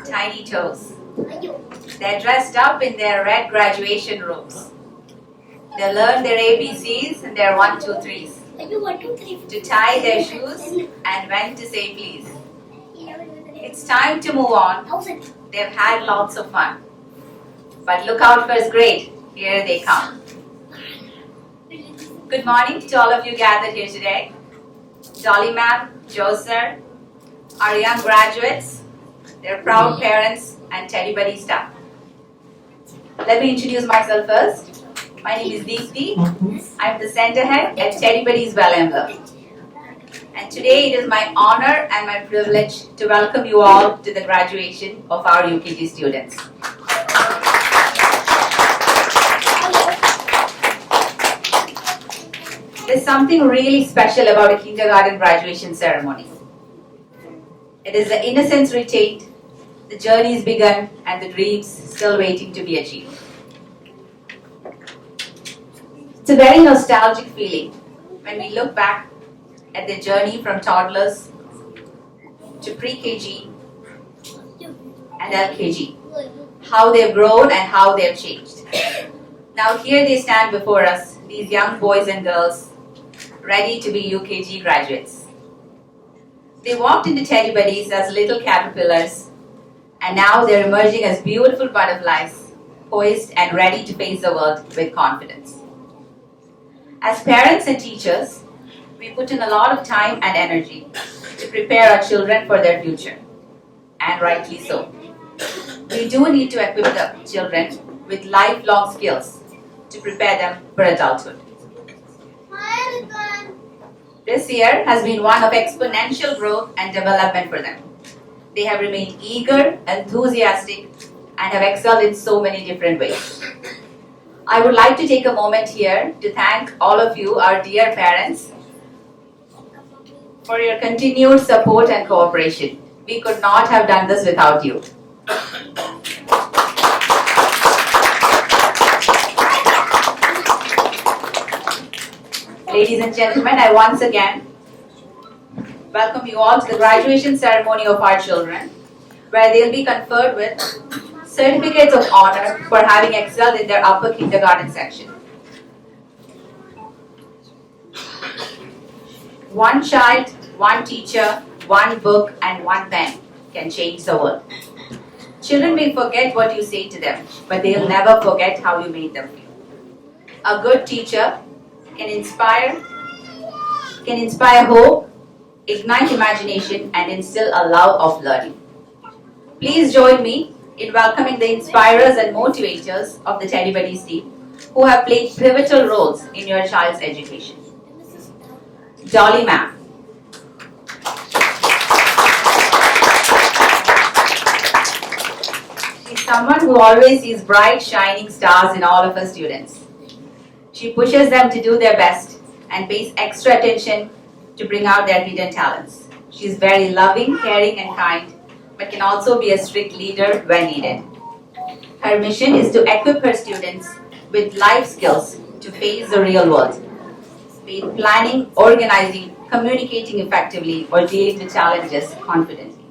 tiny toes. They're dressed up in their red graduation robes. They learn their ABCs and their 1, 2, 3s. To tie their shoes and when to say please. It's time to move on. They've had lots of fun. But look out for first grade. Here they come. Good morning to all of you gathered here today. Dolly ma'am, Joe sir, our young graduates, their proud parents, and Teddy Buddy staff. Let me introduce myself first. My name is Deepthi. I'm the center head at Teddy Buddy's Well Emblem. And today it is my honor and my privilege to welcome you all to the graduation of our UKG students. There's something really special about a kindergarten graduation ceremony. It is the innocence retained, the journey is begun, and the dreams still waiting to be achieved. It's a very nostalgic feeling when we look back at their journey from toddlers to pre-KG and LKG, how they've grown and how they've changed. Now here they stand before us, these young boys and girls, ready to be UKG graduates. They walked into Teddy Buddies as little caterpillars, and now they're emerging as beautiful butterflies, poised and ready to face the world with confidence. As parents and teachers, we put in a lot of time and energy to prepare our children for their future, and rightly so. We do need to equip the children with lifelong skills to prepare them for adulthood. This year has been one of exponential growth and development for them. They have remained eager, enthusiastic, and have excelled in so many different ways. I would like to take a moment here to thank all of you, our dear parents, for your continued support and cooperation. We could not have done this without you. Ladies and gentlemen, I once again welcome you all to the graduation ceremony of our children, where they'll be conferred with certificates of honor for having excelled in their upper kindergarten section. One child, one teacher, one book, and one pen can change the world. Children may forget what you say to them, but they'll never forget how you made them feel. A good teacher can inspire hope, ignite imagination, and instill a love of learning. Please join me in welcoming the inspirers and motivators of the Teddy Buddies team who have played pivotal roles in your child's education. Dolly ma'am. She's someone who always sees bright, shining stars in all of her students. She pushes them to do their best and pays extra attention to bring out their hidden talents. She is very loving, caring, and kind, but can also be a strict leader when needed. Her mission is to equip her students with life skills to face the real world, be it planning, organizing, communicating effectively, or dealing with challenges confidently.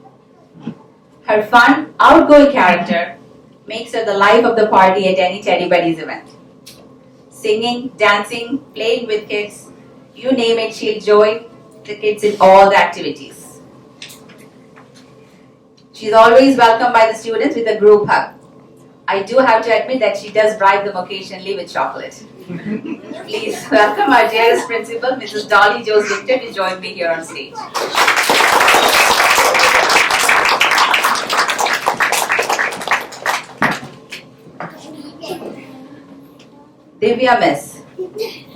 Her fun, outgoing character makes her the life of the party at any Teddy Buddies event. Singing, dancing, playing with kids, you name it, she'll join the kids in all the activities. She's always welcomed by the students with a group hug. I do have to admit that she does bribe them occasionally with chocolate. Please welcome our dearest principal, Mrs. Dolly Jose Victor, to join me here on stage. Divya Miss.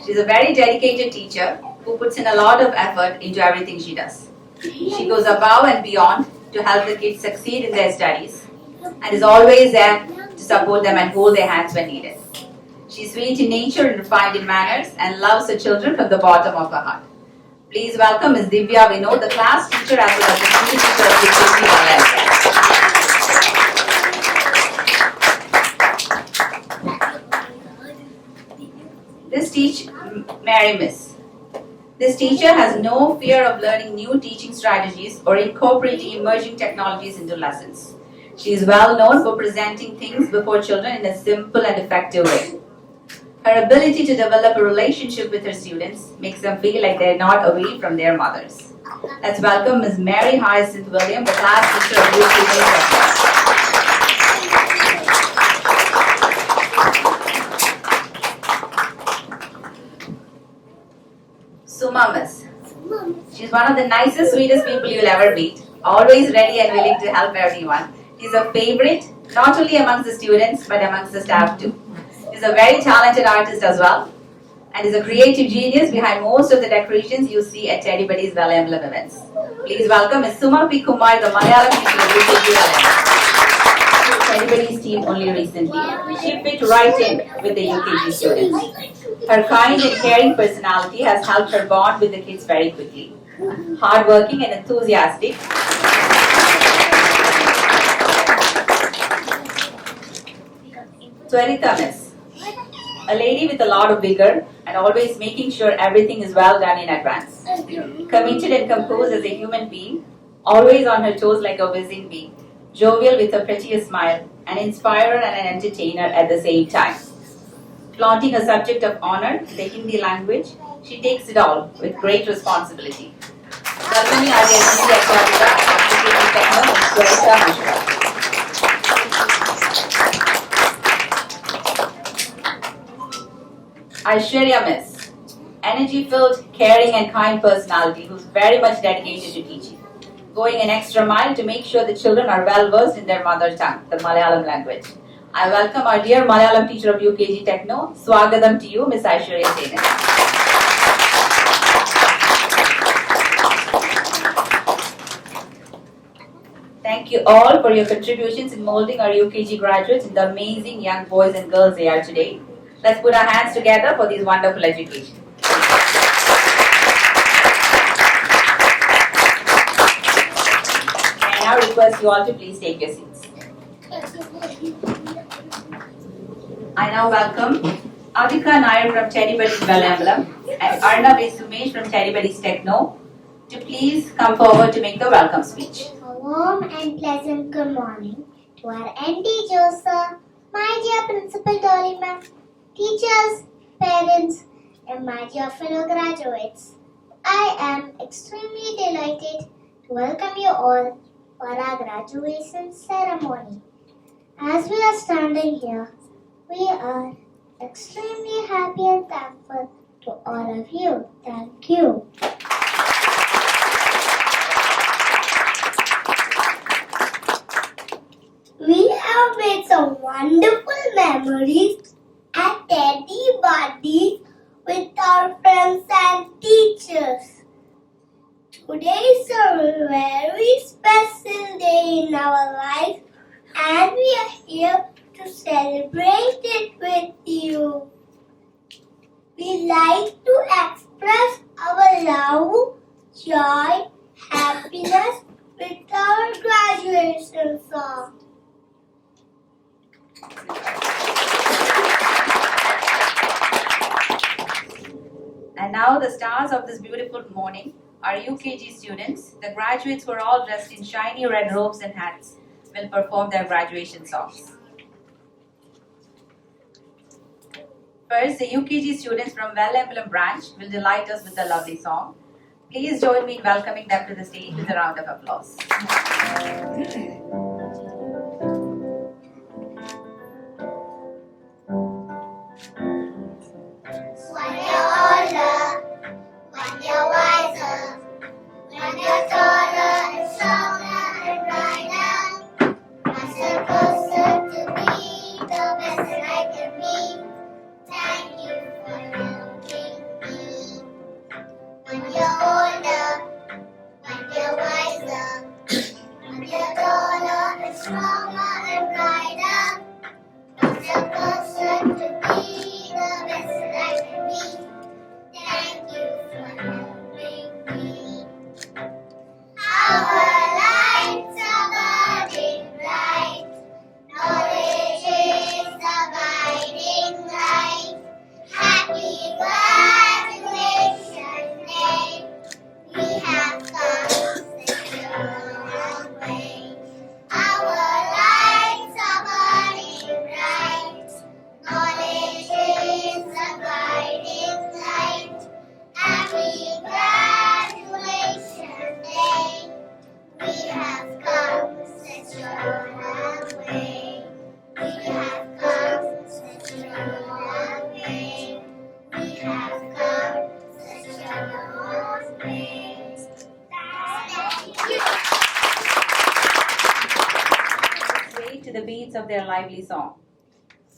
She's a very dedicated teacher who puts in a lot of effort into everything she does. She goes above and beyond to help the kids succeed in their studies and is always there to support them and hold their hands when needed. She's sweet in nature and refined in manners and loves her children from the bottom of her heart. Please welcome Ms. Divya Vinod, the class teacher as well as the English teacher of UKG. This teacher has no fear of learning new teaching strategies or incorporating emerging technologies into lessons. She is well known for presenting things before children in a simple and effective way. Her ability to develop a relationship with her students makes them feel like they're not away from their mothers. Let's welcome Ms. Mary Hyacinth William, the class teacher of UKG. Suma Miss. She's one of the nicest, sweetest people you'll ever meet. Always ready and willing to help everyone. She's a favorite, not only amongst the students, but amongst the staff too. She's a very talented artist as well, and is a creative genius behind most of the decorations you see at Teddy Buddy's Well Emblem events. Please welcome Ms. Suma P. Kumar, the Malayalam teacher of UKG Well Emblem. Teddy Buddy's team only recently. She fit right in with the UKG students. Her kind and caring personality has helped her bond with the kids very quickly. Hardworking and enthusiastic, Twarita Miss, a lady with a lot of vigor and always making sure everything is well done in advance. Committed and composed as a human being, always on her toes like a whizzing bee, jovial with her prettiest smile, an inspirer and an entertainer at the same time. Flaunting a subject of honor, the Hindi language, she takes it all with great responsibility. Welcoming our guest, Aishwarya Miss, energy-filled, caring and kind personality who's very much dedicated to teaching, going an extra mile to make sure the children are well versed in their mother tongue, the Malayalam language. I welcome our dear Malayalam teacher of UKG Techno. Swagatham to you, Ms. Aishwarya Sena. Thank you all for your contributions in molding our UKG graduates into the amazing young boys and girls they are today. Let's put our hands together for this wonderful education. I now request you all to please take your seats. I now welcome Adhika Nair from Teddy Buddy's Well Emblem and Arnav Sumesh from Teddy Buddy's Techno to please come forward to make the welcome speech. A warm and pleasant good morning to our ND Joseph, my dear Principal Dolly ma'am, teachers, parents, and my dear fellow graduates. I am extremely delighted to welcome you all for our graduation ceremony. As we are standing here, we are extremely happy and thankful to all of you. Thank you. We have made some wonderful memories at Teddy Buddy with our friends and teachers. Today is a very special day in our life, and we are here to celebrate it with you. We like to express our love, joy, happiness with our graduation song. And now the stars of this beautiful morning are UKG students. The graduates who are all dressed in shiny red robes and hats will perform their graduation songs. First, the UKG students from Well Emblem branch will delight us with a lovely song. Please join me in welcoming them to the stage with a round of applause. When you're older, when you're wiser, when you're taller and stronger and brighter, I'm so closer to be the best that I can be. Thank you for helping me. When you're older, when you're wiser, when you're taller and stronger and brighter, I'm so closer to be the best that I can be. Thank you for helping me. Our lights are burning bright. Knowledge is the guiding light. Happy graduation day. We have come such a long way. Our joyfully to the beats of their lively song.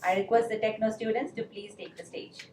I request the Techno students to please take the stage.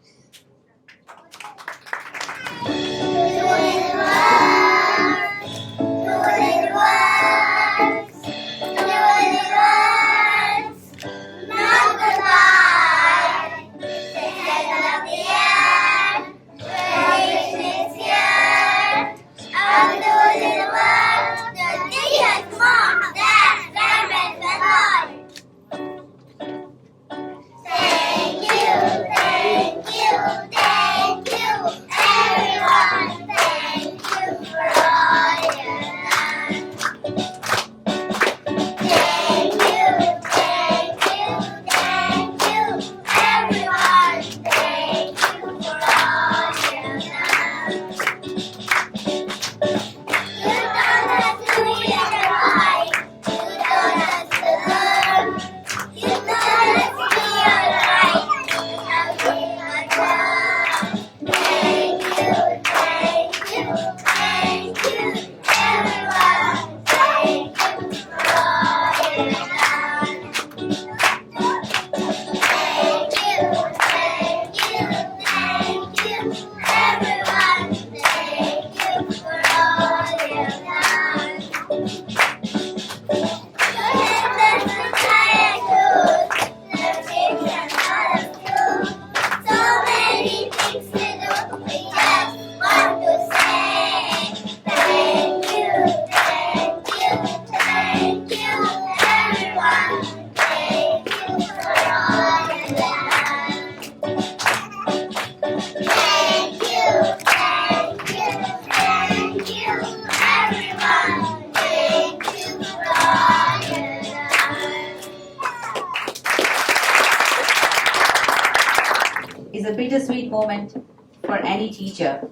Is a bittersweet moment for any teacher,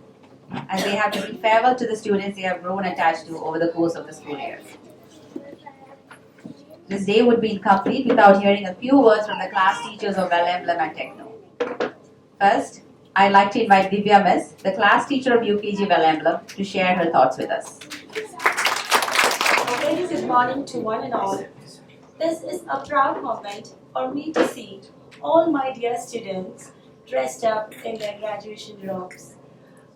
as they have to bid farewell to the students they have grown attached to over the course of the school year. This day would be incomplete without hearing a few words from the class teachers of Well Emblem and Techno. First, I'd like to invite Divya Miss, the class teacher of UKG Well Emblem, to share her thoughts with us. A very good morning to one and all. This is a proud moment for me to see all my dear students dressed up in their graduation robes.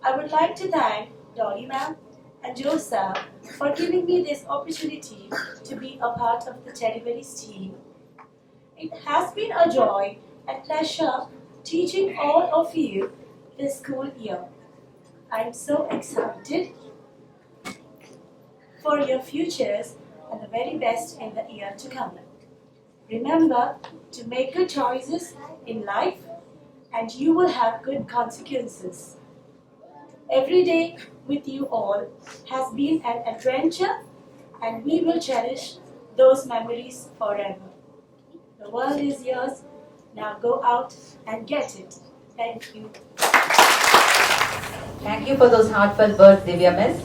I would like to thank Dolly ma'am and Josa for giving me this opportunity to be a part of the Teddy Berries team. It has been a joy and pleasure teaching all of you this school year. I'm so excited for your futures and the very best in the year to come. Remember to make good choices in life and you will have good consequences. Every day with you all has been an adventure and we will cherish those memories forever. The world is yours. Now go out and get it. Thank you. Thank you for those heartfelt words, Divya Miss.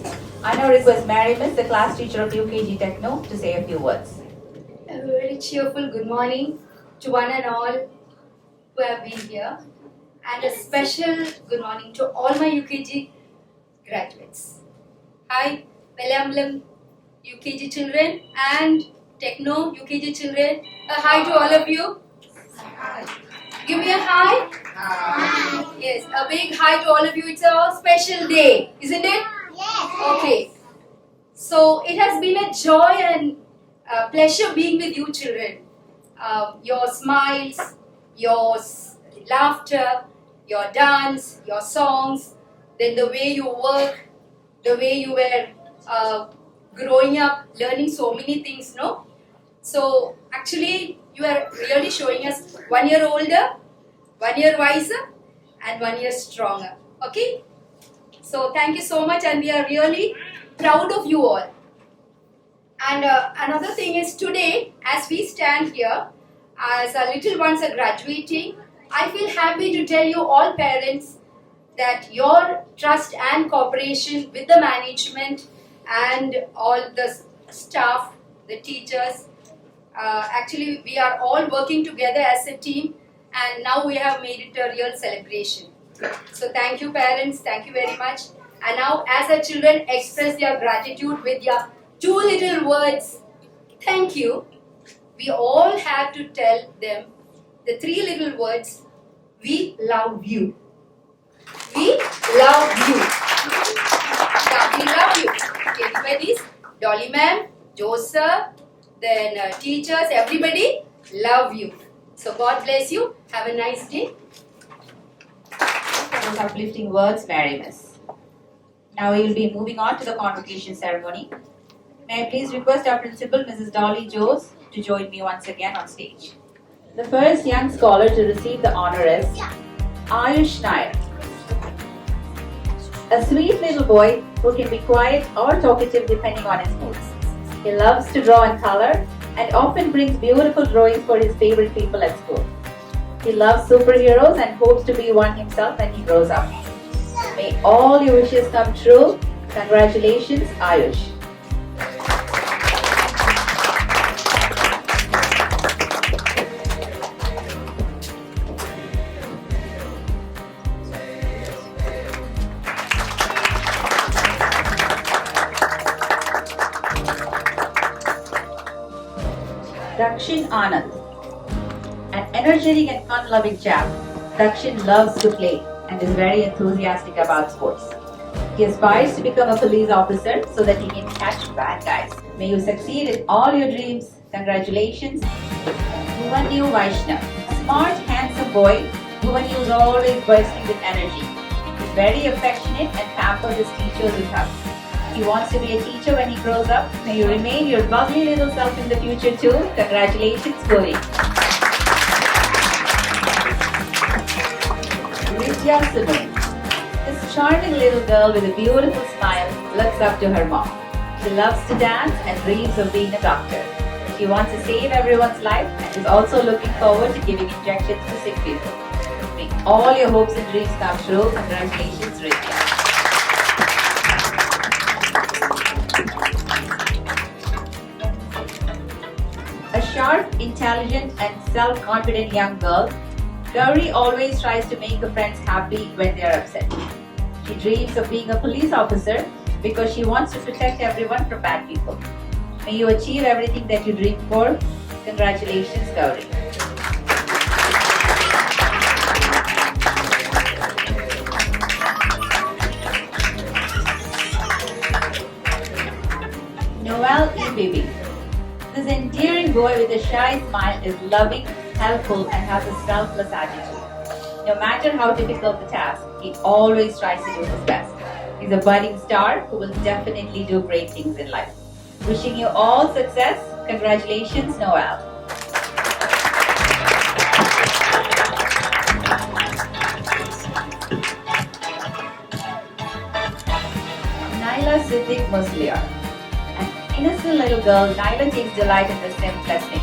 I now request Mary Miss, the class teacher of UKG Techno, to say a few words. A very cheerful good morning to one and all who have been here, and a special good morning to all my UKG graduates. Hi, Well Emblem UKG children and Techno UKG children. A hi to all of you. Give me a hi. Hi. Yes, a big hi to all of you. It's a special day, isn't it? Yes. Okay. So it has been a joy and pleasure being with you children. Your smiles, your laughter, your dance, your songs, then the way you work, the way you were growing up, learning so many things, no? So actually you are really showing us 1 year older, 1 year wiser and 1 year stronger. Okay? So thank you so much and we are really proud of you all. And another thing is today, as we stand here, as our little ones are graduating, I feel happy to tell you all parents that your trust and cooperation with the management and all the staff, the teachers, actually we are all working together as a team and now we have made it a real celebration. So thank you parents, thank you very much. And now as our children express their gratitude with their 2 little words, thank you. we all have to tell them the three little words, we love you. We love you. Yeah, we love you. Everybody's Dolly ma'am, Joseph, then teachers, everybody love you. So God bless you. Have a nice day. Those uplifting words, Mary Miss. Now we will be moving on to the convocation ceremony. May I please request our principal, Mrs. Dolly Jose, to join me once again on stage. The first young scholar to receive the honor is Ayush Nair. A sweet little boy who can be quiet or talkative depending on his moods. He loves to draw and color and often brings beautiful drawings for his favorite people at school. He loves superheroes and hopes to be one himself when he grows up. May all your wishes come true. Congratulations, Ayush. Dakshin Anand. An energetic and fun-loving chap, Dakshin loves to play and is very enthusiastic about sports. He aspires to become a police officer so that he can catch bad guys. May you succeed in all your dreams. Congratulations. Bhuvanyu Vaishnav. A smart, handsome boy, Bhuvanyu is always bursting with energy. He's very affectionate and pampers his teachers with hugs. He wants to be a teacher when he grows up. May you remain your bubbly little self in the future too. Congratulations, Gauri. Vidya Sunil. This charming little girl with a beautiful smile looks up to her mom. She loves to dance and dreams of being a doctor. She wants to save everyone's life and is also looking forward to giving injections to sick people. May all your hopes and dreams come true. Congratulations, Vidya. A sharp, intelligent and self-confident young girl, Gauri always tries to make her friends happy when they are upset. She dreams of being a police officer because she wants to protect everyone from bad people. May you achieve everything that you dream for. Congratulations, Gauri. Noel E. Bibi. This endearing boy with a shy smile is loving, helpful, and has a selfless attitude. No matter how difficult the task, he always tries to do his best. He's a budding star who will definitely do great things in life. Wishing you all success. Congratulations, Noel. Naila Siddiq Musliar. An innocent little girl, Naila takes delight in the STEM testing.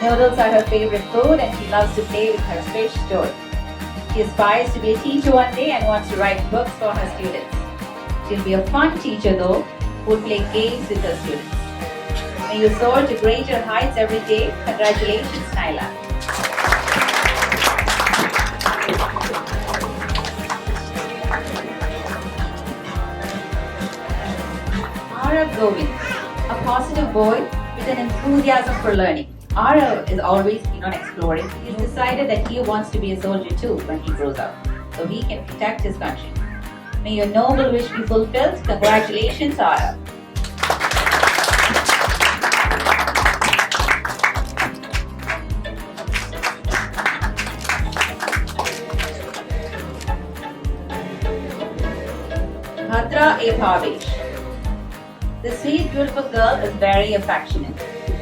Noodles are her favorite food and she loves to play with her fish toy. She aspires to be a teacher one day and wants to write books for her students. She'll be a fun teacher though, who will play games with her students. May you soar to greater heights every day. Congratulations, Naila. Arav Govind, a positive boy with an enthusiasm for learning. Arav is always keen on exploring. He's decided that he wants to be a soldier too when he grows up, so he can protect his country. May your noble wish be fulfilled. Congratulations, Arav. Bhadra A. Bhavesh. The sweet, beautiful girl is very affectionate.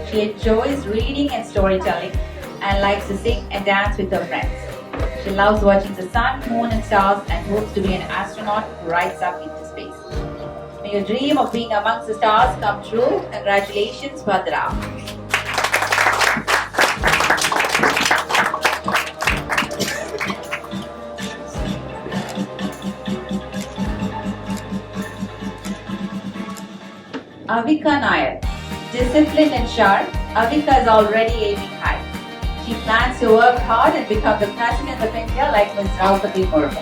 She enjoys reading and storytelling and likes to sing and dance with her friends. She loves watching the sun, moon and stars and hopes to be an astronaut who rides up into space. May your dream of being amongst the stars come true. Congratulations, Bhadra. Avika Nair. Disciplined and sharp, Avika is already aiming high. She plans to work hard and become the President of India like Ms. Draupadi Murmu.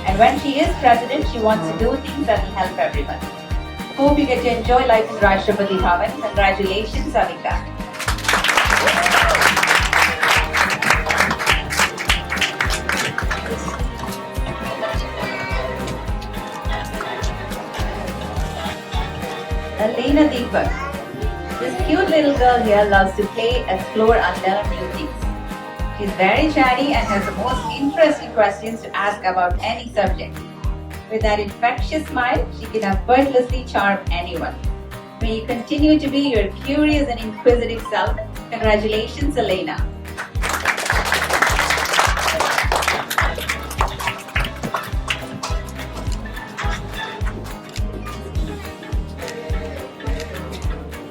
And when she is President, she wants to do things that will help everyone. Hope you get to enjoy life in Rashtrapati Bhavan. Congratulations, Avika. Super. This cute little girl here loves to play, explore and learn new things. She's very chatty and has the most interesting questions to ask about any subject. With that infectious smile, she can effortlessly charm anyone. May you continue to be your curious and inquisitive self. Congratulations, Elena.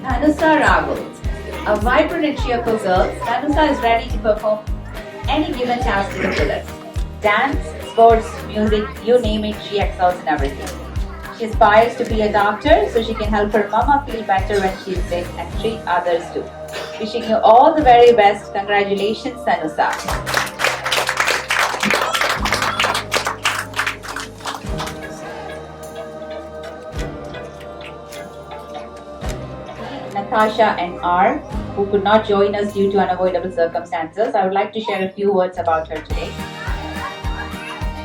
Dhanusa Raghu. A vibrant and cheerful girl, Dhanusa is ready to perform any given task to the fullest. Dance, sports, music, you name it, she excels in everything. She aspires to be a doctor so she can help her mama feel better when she's sick and treat others too. Wishing you all the very best. Congratulations, Dhanusa. Natasha and R, who could not join us due to unavoidable circumstances, I would like to share a few words about her today.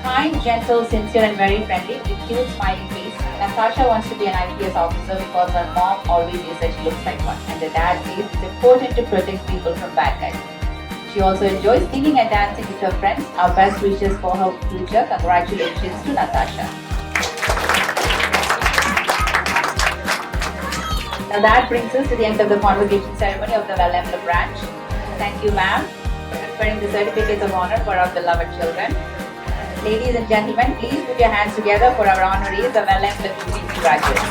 Kind, gentle, sincere and very friendly with a cute smiling face, Natasha wants to be an IPS officer because her mom always says that she looks like one and the dad says it's important to protect people from bad guys. She also enjoys singing and dancing with her friends. Our best wishes for her future. Congratulations to Natasha. Now that brings us to the end of the convocation ceremony of the Well Emblem branch. Thank you, ma'am, for conferring the certificates of honor for our beloved children. Ladies and gentlemen, please put your hands together for our honorees, the Well Emblem UPC graduates.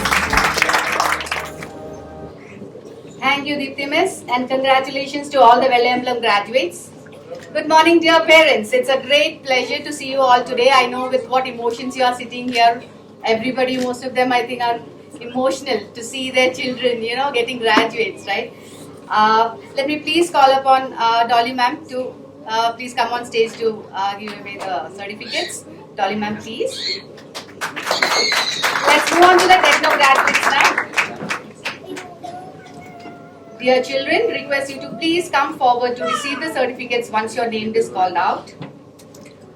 Thank you, Deepti Miss, and congratulations to all the Well Emblem graduates. Good morning, dear parents. It's a great pleasure to see you all today. I know with what emotions you are sitting here. Everybody, most of them, I think, are emotional to see their children, getting graduates, right? Let me please call upon Dolly ma'am to please come on stage to give away the certificates. Dolly ma'am, please. Let's move on to the techno graduates now. Dear children, request you to please come forward to receive the certificates once your name is called out.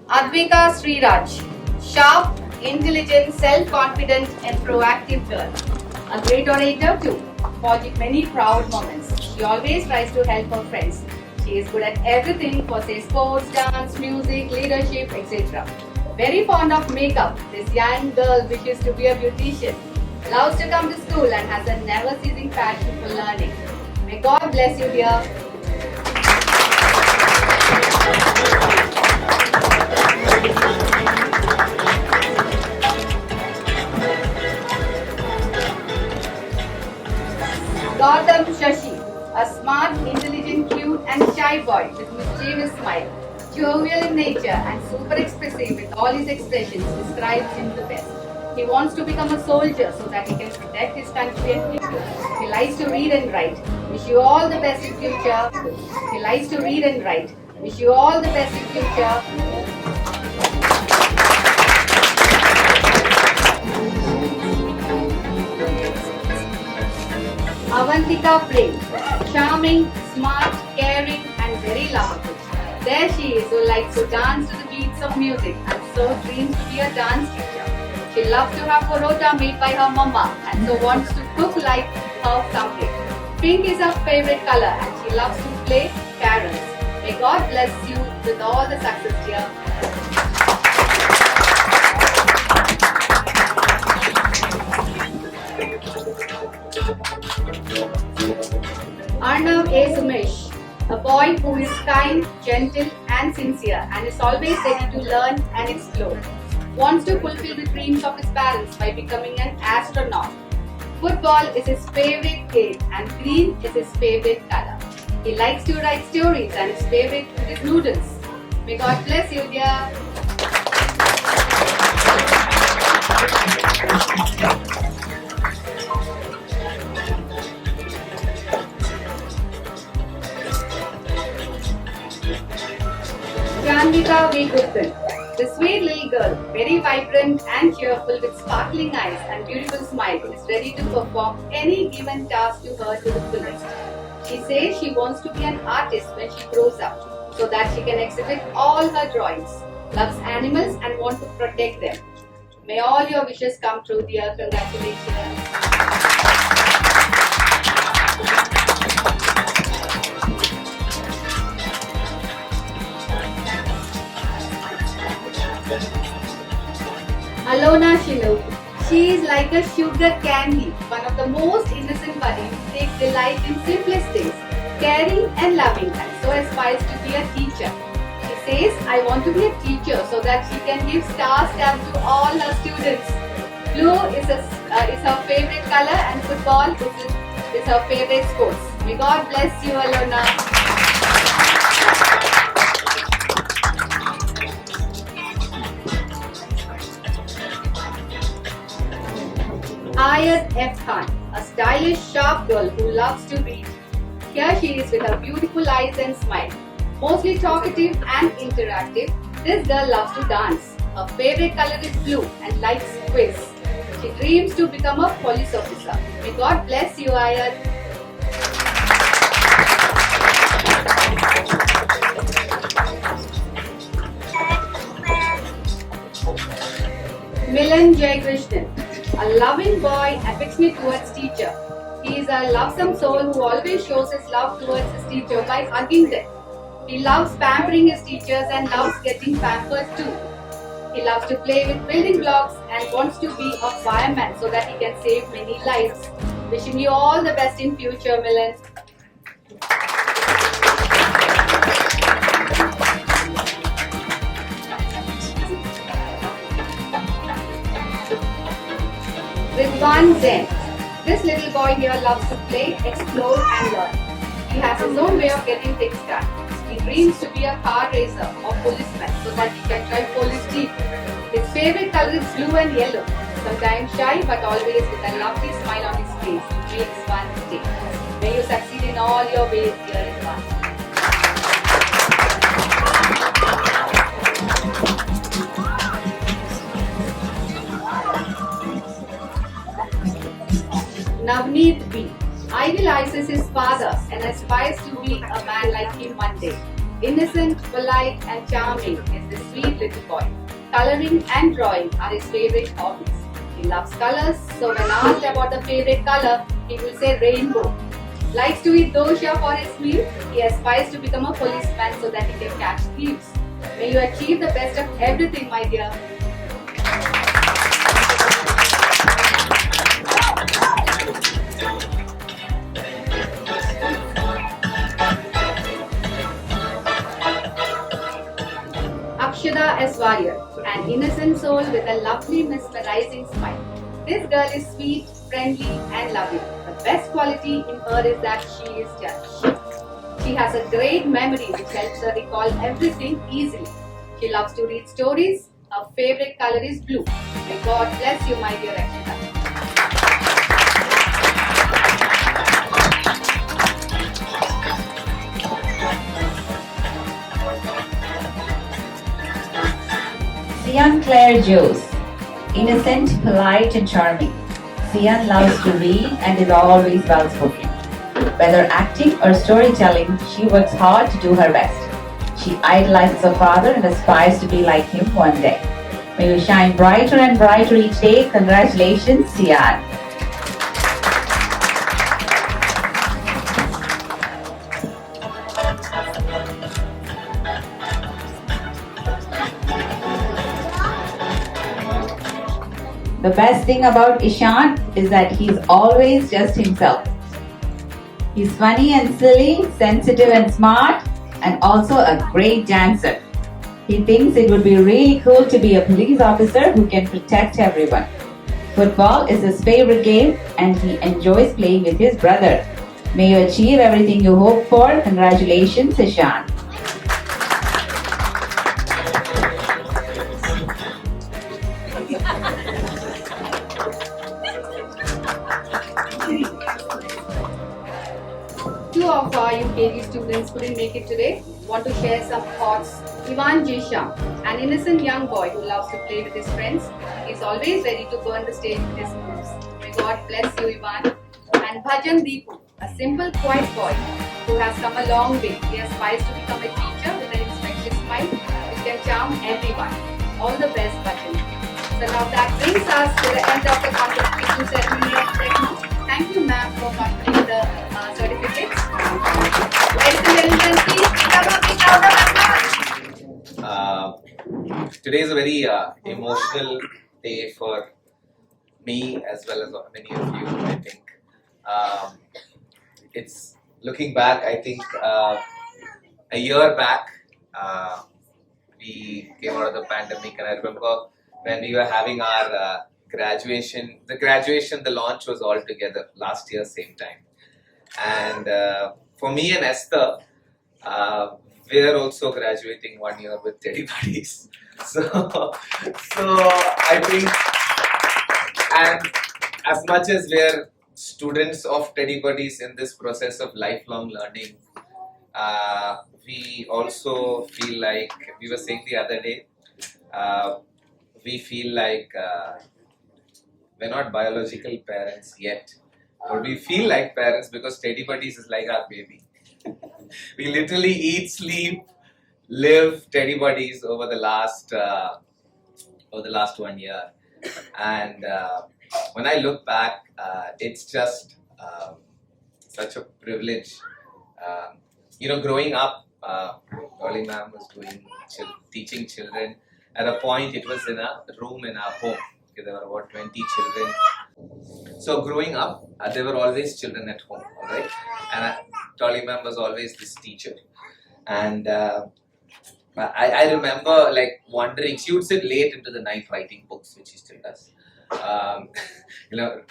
Advika Sriraj, sharp, intelligent, self-confident and proactive girl. A great orator too, forging many proud moments. She always tries to help her friends. She is good at everything for say sports, dance, music, leadership, etc. Very fond of makeup, this young girl wishes to be a beautician. Loves to come to school and has a never-ceasing passion for learning. May God bless you, dear. Gautam Shashi, a smart, intelligent, cute and shy boy with mischievous smile, jovial in nature and super expressive with all his expressions, describes him the best. He wants to become a soldier so that he can protect his country and people. He likes to read and write. Wish you all the best in future. He likes to read and write. Wish you all the best in future. Avantika Prem, charming, smart, caring and very lovable. There she is who likes to dance to the beats of music and so dreams to be a dance teacher. She loves to have parota made by her mama and so wants to cook like her someday. Pink is her favorite color and she loves to play caroms. May God bless you with all the success, dear. Arnav A. Sumesh, a boy who is kind, gentle and sincere and is always ready to learn and explore. Wants to fulfill the dreams of his parents by becoming an astronaut. Football is his favorite game and green is his favorite color. He likes to write stories and his favorite food is noodles. May God bless you, dear. Janvika V. Guptan, the sweet little girl, very vibrant and cheerful with sparkling eyes and beautiful smile, is ready to perform any given task to her to the fullest. She says she wants to be an artist when she grows up, so that she can exhibit all her drawings. Loves animals and wants to protect them. May all your wishes come true, dear. Congratulations. Alona Shilu. She is like a sugar candy, one of the most innocent buddies who takes delight in simplest things, caring and loving, and so aspires to be a teacher. She says, I want to be a teacher so that she can give star stamp to all her students. Blue is her favorite color and football is her favorite sports. May God bless you, Alona. Ayat F. Khan, a stylish, sharp girl who loves to read. Here she is with her beautiful eyes and smile. Mostly talkative and interactive, this girl loves to dance. Her favorite color is blue and likes quiz. She dreams to become a police officer. May God bless you, Ayat. Milan Jaykrishnan, a loving boy affectionate towards teacher. He is a lovesome soul who always shows his love towards his teacher by hugging them. He loves pampering his teachers and loves getting pampered too. He loves to play with building blocks and wants to be a fireman so that he can save many lives. Wishing you all the best in future, Milan. Ridwan Zain. This little boy here loves to play, explore and learn. He has his own way of getting things done. He dreams to be a car racer or policeman so that he can drive police jeep. His favorite color is blue and yellow. Sometimes shy but always with a lovely smile on his face. Makes one day. May you succeed in all your ways, dear Ridwan. Navneet B. Idolizes his father and aspires to be a man like him one day. Innocent, polite and charming is this sweet little boy. Coloring and drawing are his favorite hobbies. He loves colors, so when asked about the favorite color, he will say rainbow. Likes to eat dosha for his meal. He aspires to become a policeman so that he can catch thieves. May you achieve the best of everything, my dear. Akshada S. Warrior, an innocent soul with a lovely, mesmerizing smile. This girl is sweet, friendly, and loving. The best quality in her is that she is just she. She has a great memory which helps her recall everything easily. She loves to read stories. Her favorite color is blue. May God bless you, my dear Akshada. Sian Claire Jose, innocent, polite and charming. Sian loves to read and is always well spoken. Whether acting or storytelling, she works hard to do her best. She idolizes her father and aspires to be like him one day. May you shine brighter and brighter each day. Congratulations, Sian. The best thing about Ishan is that he's always just himself. He's funny and silly, sensitive and smart, and also a great dancer. He thinks it would be really cool to be a police officer who can protect everyone. Football is his favorite game and he enjoys playing with his brother. May you achieve everything you hope for. Congratulations, Ishan. Two of our UKG students couldn't make it today. Want to share some thoughts. Ivan Jisham, an innocent young boy who loves to play with his friends. He's always ready to burn the stage with his moves. May God bless you, Ivan. And Bhajan Deepu, a simple, quiet boy who has come a long way. He aspires to become a teacher with an infectious smile which can charm everyone. All the best, Bhajan. So now that brings us to the end of the convocation ceremony of Techno. Thank you, ma'am, for conferring the certificates. Ladies and gentlemen, please become a big round of applause. Today is a very emotional day for me as well as many of you, I think. It's looking back, I think a year back, we came out of the pandemic, and I remember when we were having our graduation, the launch was all together last year, same time. And for me and Esther, we're also graduating 1 year with Teddy Buddies. So I think, and as much as we're students of Teddy Buddies in this process of lifelong learning, we also feel like, we were saying the other day, we feel like we're not biological parents yet, but we feel like parents because Teddy Buddies is like our baby. We literally eat, sleep, live Teddy Buddies over the last 1 year, and when I look back, it's just such a privilege. Growing up, Dolly ma'am was teaching children. At a point, it was in a room in our home. Okay, there were about 20 children. So growing up, there were always children at home, all right? And Dolly ma'am was always this teacher. And I remember like wondering, she would sit late into the night writing books, which she still does.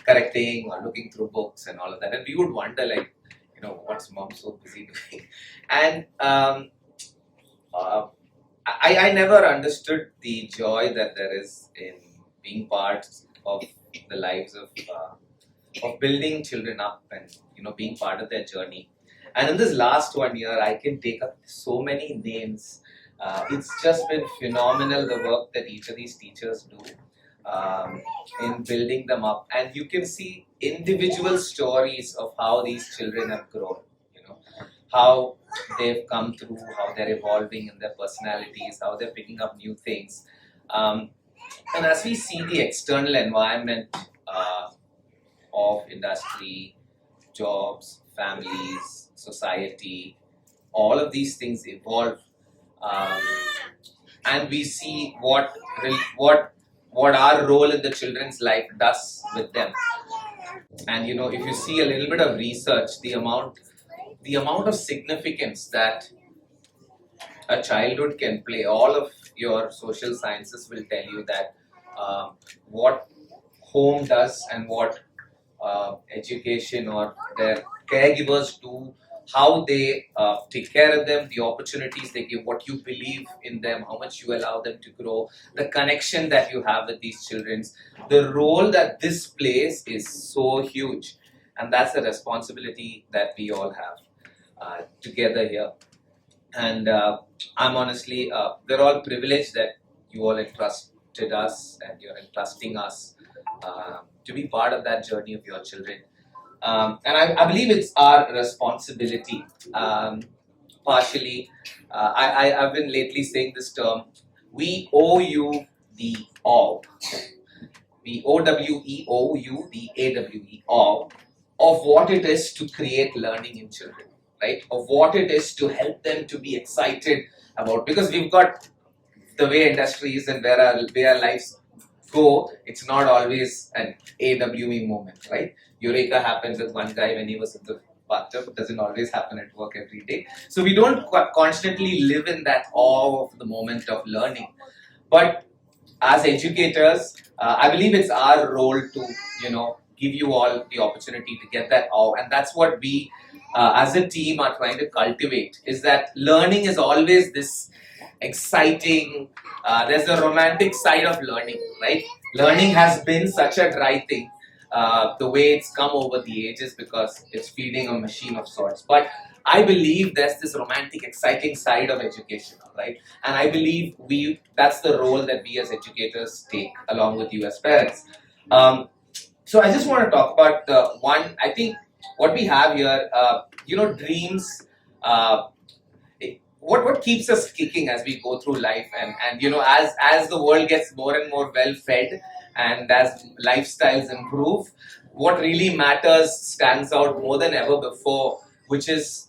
Correcting or looking through books and all of that. And we would wonder like, what's mom so busy doing? And I never understood the joy that there is in being part of the lives of building children up and being part of their journey. And in this last 1 year, I can take up so many names. It's just been phenomenal, the work that each of these teachers do in building them up. And you can see individual stories of how these children have grown, how they've come through, how they're evolving in their personalities, how they're picking up new things. And as we see the external environment of industry, jobs, families, society, all of these things evolve, and we see what our role in the children's life does with them. And if you see a little bit of research, the amount of significance that a childhood can play, all of your social sciences will tell you that what home does and what education or their caregivers do, how they take care of them, the opportunities they give, what you believe in them, how much you allow them to grow, the connection that you have with these children, the role that this plays is so huge. And that's the responsibility that we all have together here. And I'm honestly, we're all privileged that you all entrusted us and you're entrusting us to be part of that journey of your children. And I believe it's our responsibility, partially. I've been lately saying this term, we owe you the awe. We OWEOU, the AWE, awe of what it is to create learning in children, right? Of what it is to help them to be excited about, because we've got the way industry is and where our lives go, it's not always an AWE moment, right? Eureka happened with one guy when he was in the bathtub. It doesn't always happen at work every day. So we don't constantly live in that awe of the moment of learning. But as educators, I believe it's our role to, give you all the opportunity to get that awe. And that's what we, as a team, are trying to cultivate, is that learning is always this exciting, there's a romantic side of learning, right? Learning has been such a dry thing, the way it's come over the ages, because it's feeding a machine of sorts. But I believe there's this romantic, exciting side of education, right? And I believe that's the role that we as educators take along with you as parents. So I just want to talk about I think what we have here, dreams, what keeps us kicking as we go through life, and as the world gets more and more well fed and as lifestyles improve, what really matters stands out more than ever before, which is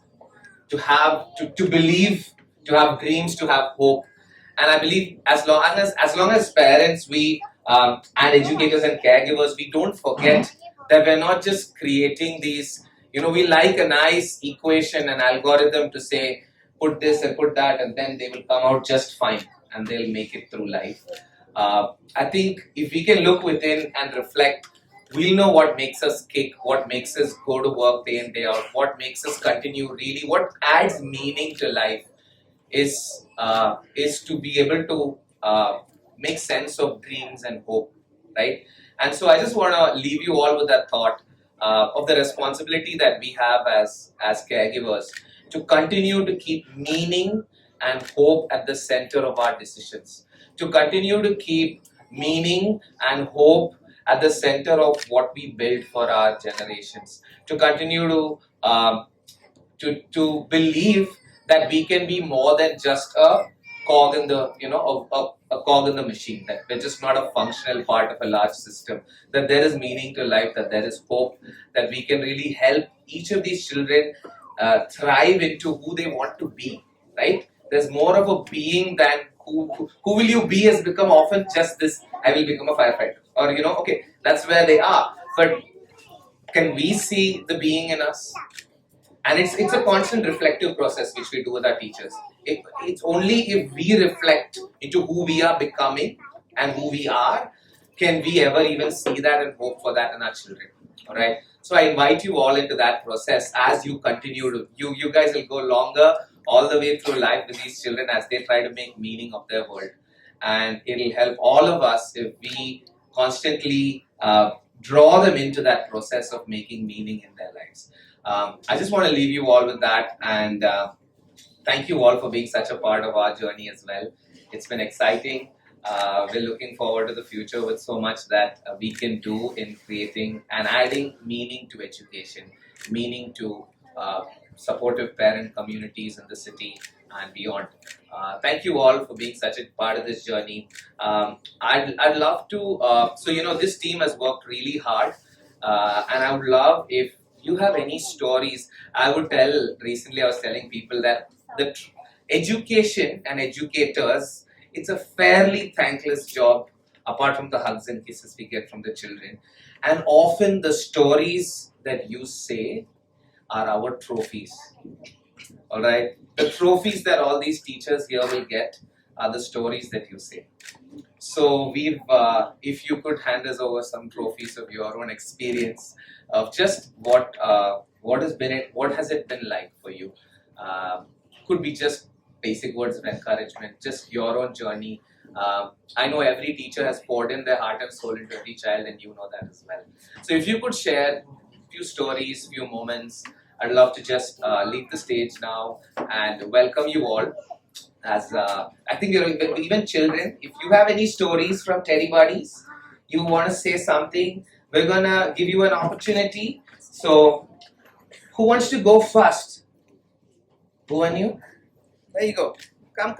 to have to believe, to have dreams, to have hope. And I believe as long as parents, we and educators and caregivers, we don't forget that we're not just creating these, we like a nice equation and algorithm to say, put this and put that, and then they will come out just fine and they'll make it through life. I think if we can look within and reflect, we'll know what makes us kick, what makes us go to work day in, day out, what makes us continue really, what adds meaning to life is to be able to make sense of dreams and hope, right? And so I just want to leave you all with that thought of the responsibility that we have as caregivers to continue to keep meaning and hope at the center of our decisions, to continue to keep meaning and hope at the center of what we build for our generations, to continue to believe that we can be more than just a cog in the a cog in the machine, that we're just not a functional part of a large system, that there is meaning to life, that there is hope, that we can really help each of these children thrive into who they want to be, right? There's more of a being than who will you be has become often just this, I will become a firefighter, or okay, that's where they are. But can we see the being in us? And it's a constant reflective process which we do with our teachers. It's only if we reflect into who we are becoming and who we are, can we ever even see that and hope for that in our children. All right. So I invite you all into that process as you continue to. You guys will go longer all the way through life with these children as they try to make meaning of their world, and it'll help all of us if we constantly draw them into that process of making meaning in their lives. I just want to leave you all with that, and thank you all for being such a part of our journey as well. It's been exciting. We're looking forward to the future with so much that we can do in creating and adding meaning to education, meaning to supportive parent communities in the city and beyond. Thank you all for being such a part of this journey. I'd love to, this team has worked really hard, and I would love if you have any stories. I would recently I was telling people that the education and educators, it's a fairly thankless job apart from the hugs and kisses we get from the children. And often the stories that you say are our trophies. All right, the trophies that all these teachers here will get are the stories that you say. So if you could hand us over some trophies of your own experience of just what has it been like for you? Could be just basic words of encouragement, just your own journey. I know every teacher has poured in their heart and soul into every child, and you know that as well. So if you could share a few stories, few moments, I'd love to just leave the stage now and welcome you all. As I think even children, if you have any stories from Teddy Buddies, you want to say something, we're gonna give you an opportunity. So who wants to go first? Who and you? There you go. Come.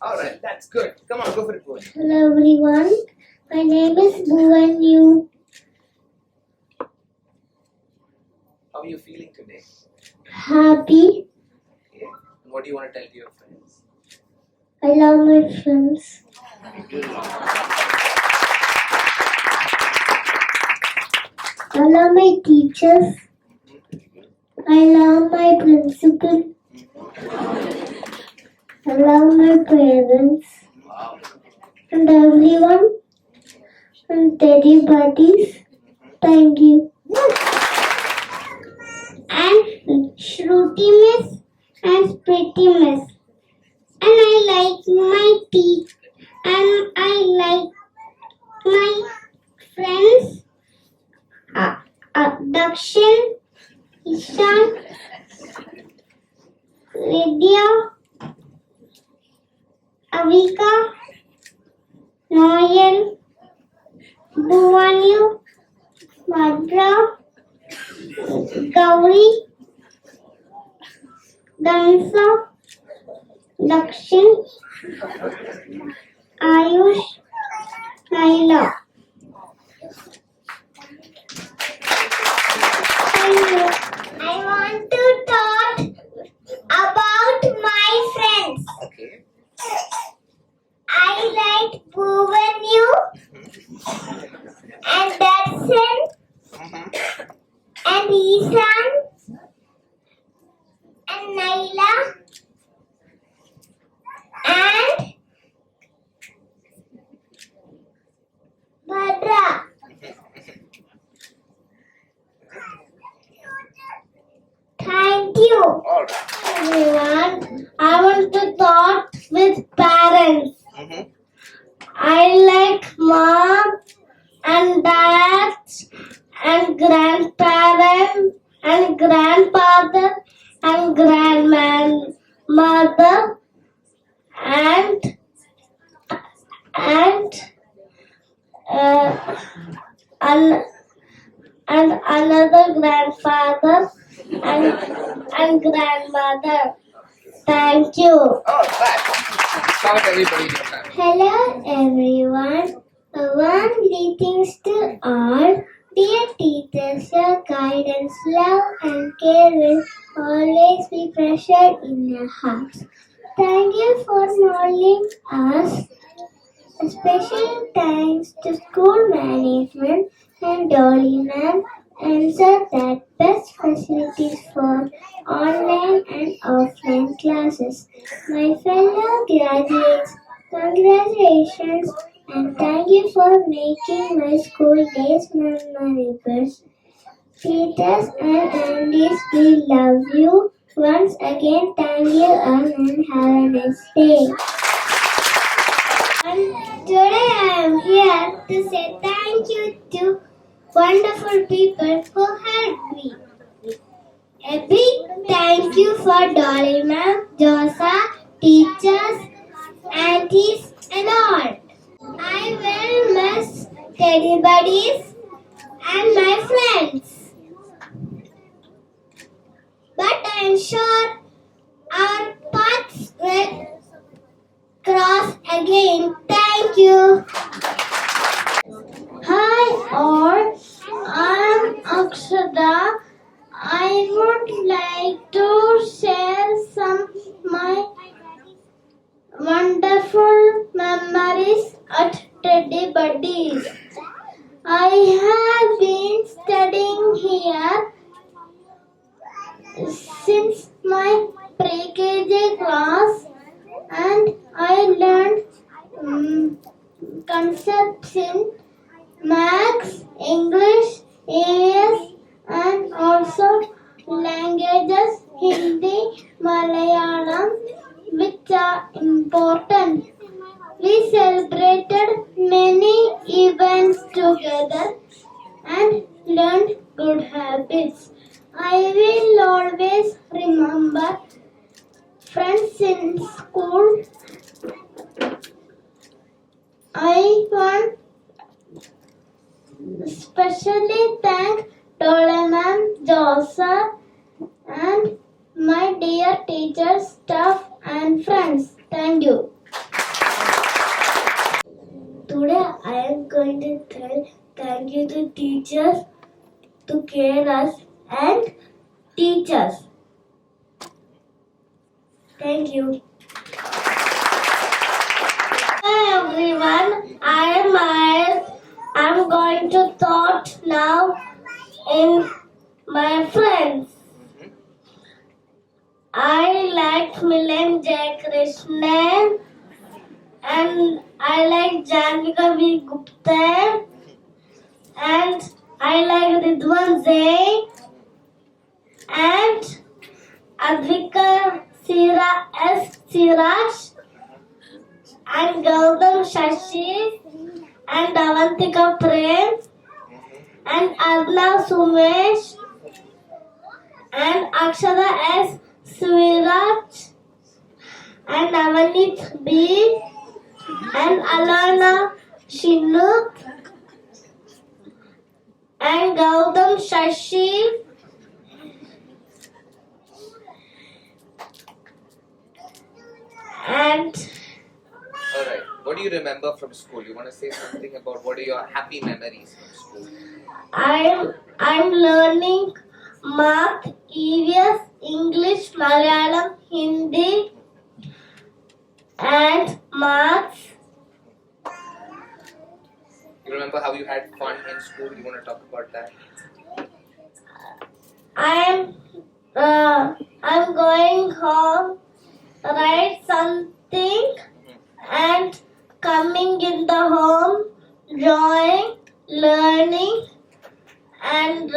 All right, that's good. Come on, go for it, boy. Hello everyone, my name is Bhuvan Yu. How are you feeling today? Happy. Okay. And what do you want to tell to your friends? I love my friends. I love my teachers. I love my principal. I love my parents Wow. and everyone and Teddy Buddies. Thank you. And Shruti Miss and Pretty Miss. And I like my teeth. And I like my friends. Dakshin, Ishan, Vidya, Avika, Noel, Bhuvanyu, Bhadra, Gauri, Dansa, Dakshin, Ayush, Naila. I want to talk about my friends. and Isan and Naila and Bhadra. Thank you, All right. everyone. I want to talk with parents. Mhm. I like mom and dad and grandparents and grandfather and grandmother and and uh, and another grandfather and grandmother. Thank you. All right. Shout everybody to clap. Hello everyone. Warm greetings to all. Dear teachers, your guidance, love and care will always be present in our hearts. Thank you for molding us. A special thanks to school management and Dolly ma'am answered that best facilities for online and offline classes. My fellow graduates, congratulations and thank you for making my school days memorable. Teachers and aunties, we love you. Once again, thank you and have a nice day. And today I am here to say thank you to wonderful people who helped me. A big thank you for Dolly ma'am, Josa, teachers, aunties and all. I will miss Teddy buddies and my friends. But I am sure our paths will cross again. Thank you. Hi all, I'm Akshada. I would like to share some my wonderful memories at Teddy Buddies. I have been studying here since my pre-KG class and I learned concepts in Maths, English, EVS and also languages Hindi, Malayalam which are important. We celebrated many events together and learned good habits. I will always remember friends in school. I want especially thank Dole ma'am, Josa and my dear teachers, staff and friends. Thank you. Today I am going to tell thank you to teachers to care us and teach us. Thank you. Hi everyone, I am Ayaz. I'm going to talk now in my friends. I like Milan J. Krishnan and I like Janvika V. Gupta and I like Ridwan Zay and Advika Sira S. Siraj and Gautam Shashi and Avantika Prem and Arnav Sumesh and Akshara S. Sviraj and Avanit B and Alana Chinook and Gautam Shashi and All right. What do you remember from school? You want to say something about what are your happy memories from school? I'm learning math, EVS, English, Malayalam, Hindi and maths. You remember how you had fun in school? You want to talk about that? I'm going home, write something, and coming in the home, drawing, learning, and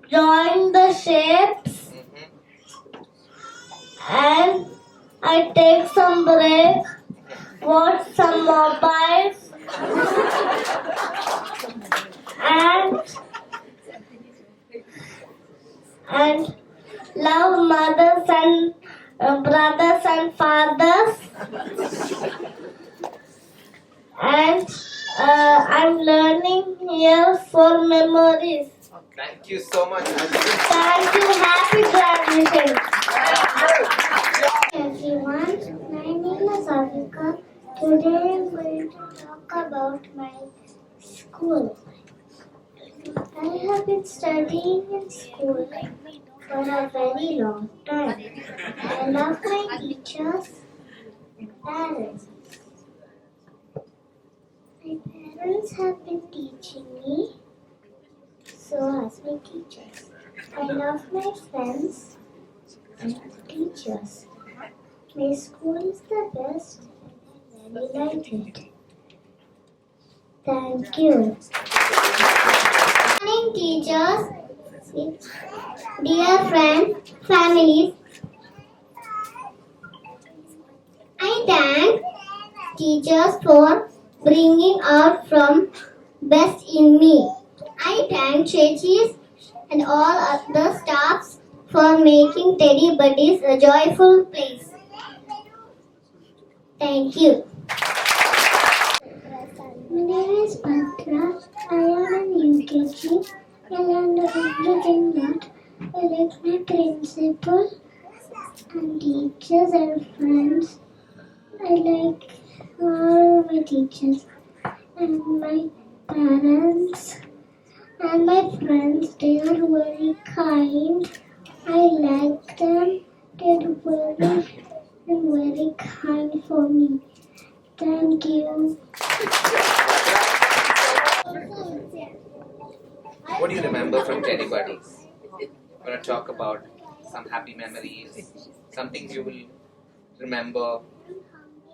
drawing the shapes, and I take some break, watch some mobiles, and love mothers and brothers and fathers, and I'm learning here for memories. Thank you so much. Thank you. Happy graduation. Everyone, my name is Avika. Today I'm going to talk about my school. I have been studying in school for a very long time. I love my teachers and parents. My parents have been teaching me, so has my teachers. I love my friends and teachers. My school is the best and I really like it. Thank you. Good morning, teachers, dear friends, families. I thank teachers for bringing out from best in me. I thank Chechis and all other staffs for making Teddy Buddies a joyful place. Thank you. My name is Bhadra. I am in UKG. I learned everything that I like my principal and teachers and friends. I like all my teachers and my parents and my friends. They are very kind. I like them. They are very kind for me. Thank you. What do you remember from Teddy Buddies? We're going to talk about some happy memories, some things you will remember.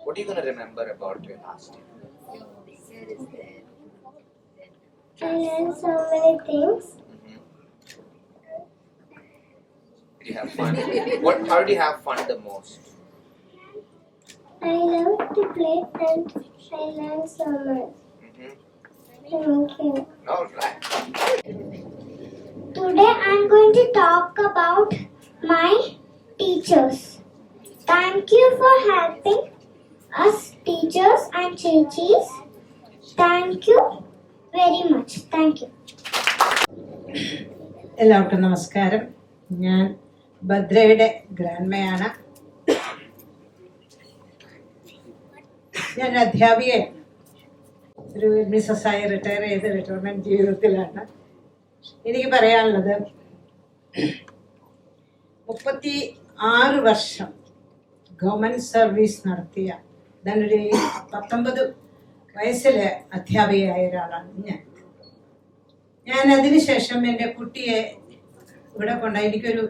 What are you going to remember about your last year? I learned so many things. Did you have fun? How did you have fun the most? I love to play and I learned so much. Thank you. All right. Today I'm going to talk about my teachers. Thank you for helping us teachers and chechis. Thank you very much. Thank you. എല്ലാവർക്കും നമസ്കാരം. ഞാൻ ഭദ്രയുടെ ഗ്രാൻഡ്മയാണ്. ഞാൻ അധ്യാപികയാണ്. ഒരു മിസ്സസ്സായി retire ചെയ്ത് retirement ജീവിതത്തിലാണ്. എനിക്ക് പറയാനുള്ളത് 36 വർഷം government service നടത്തിയ ഞാനൊരു 19 വയസ്സിൽ അധ്യാപികയായ ഒരാളാണ് ഞാൻ അതിനുശേഷം എൻ്റെ കുട്ടിയെ ഇവിടെ എനിക്കൊരു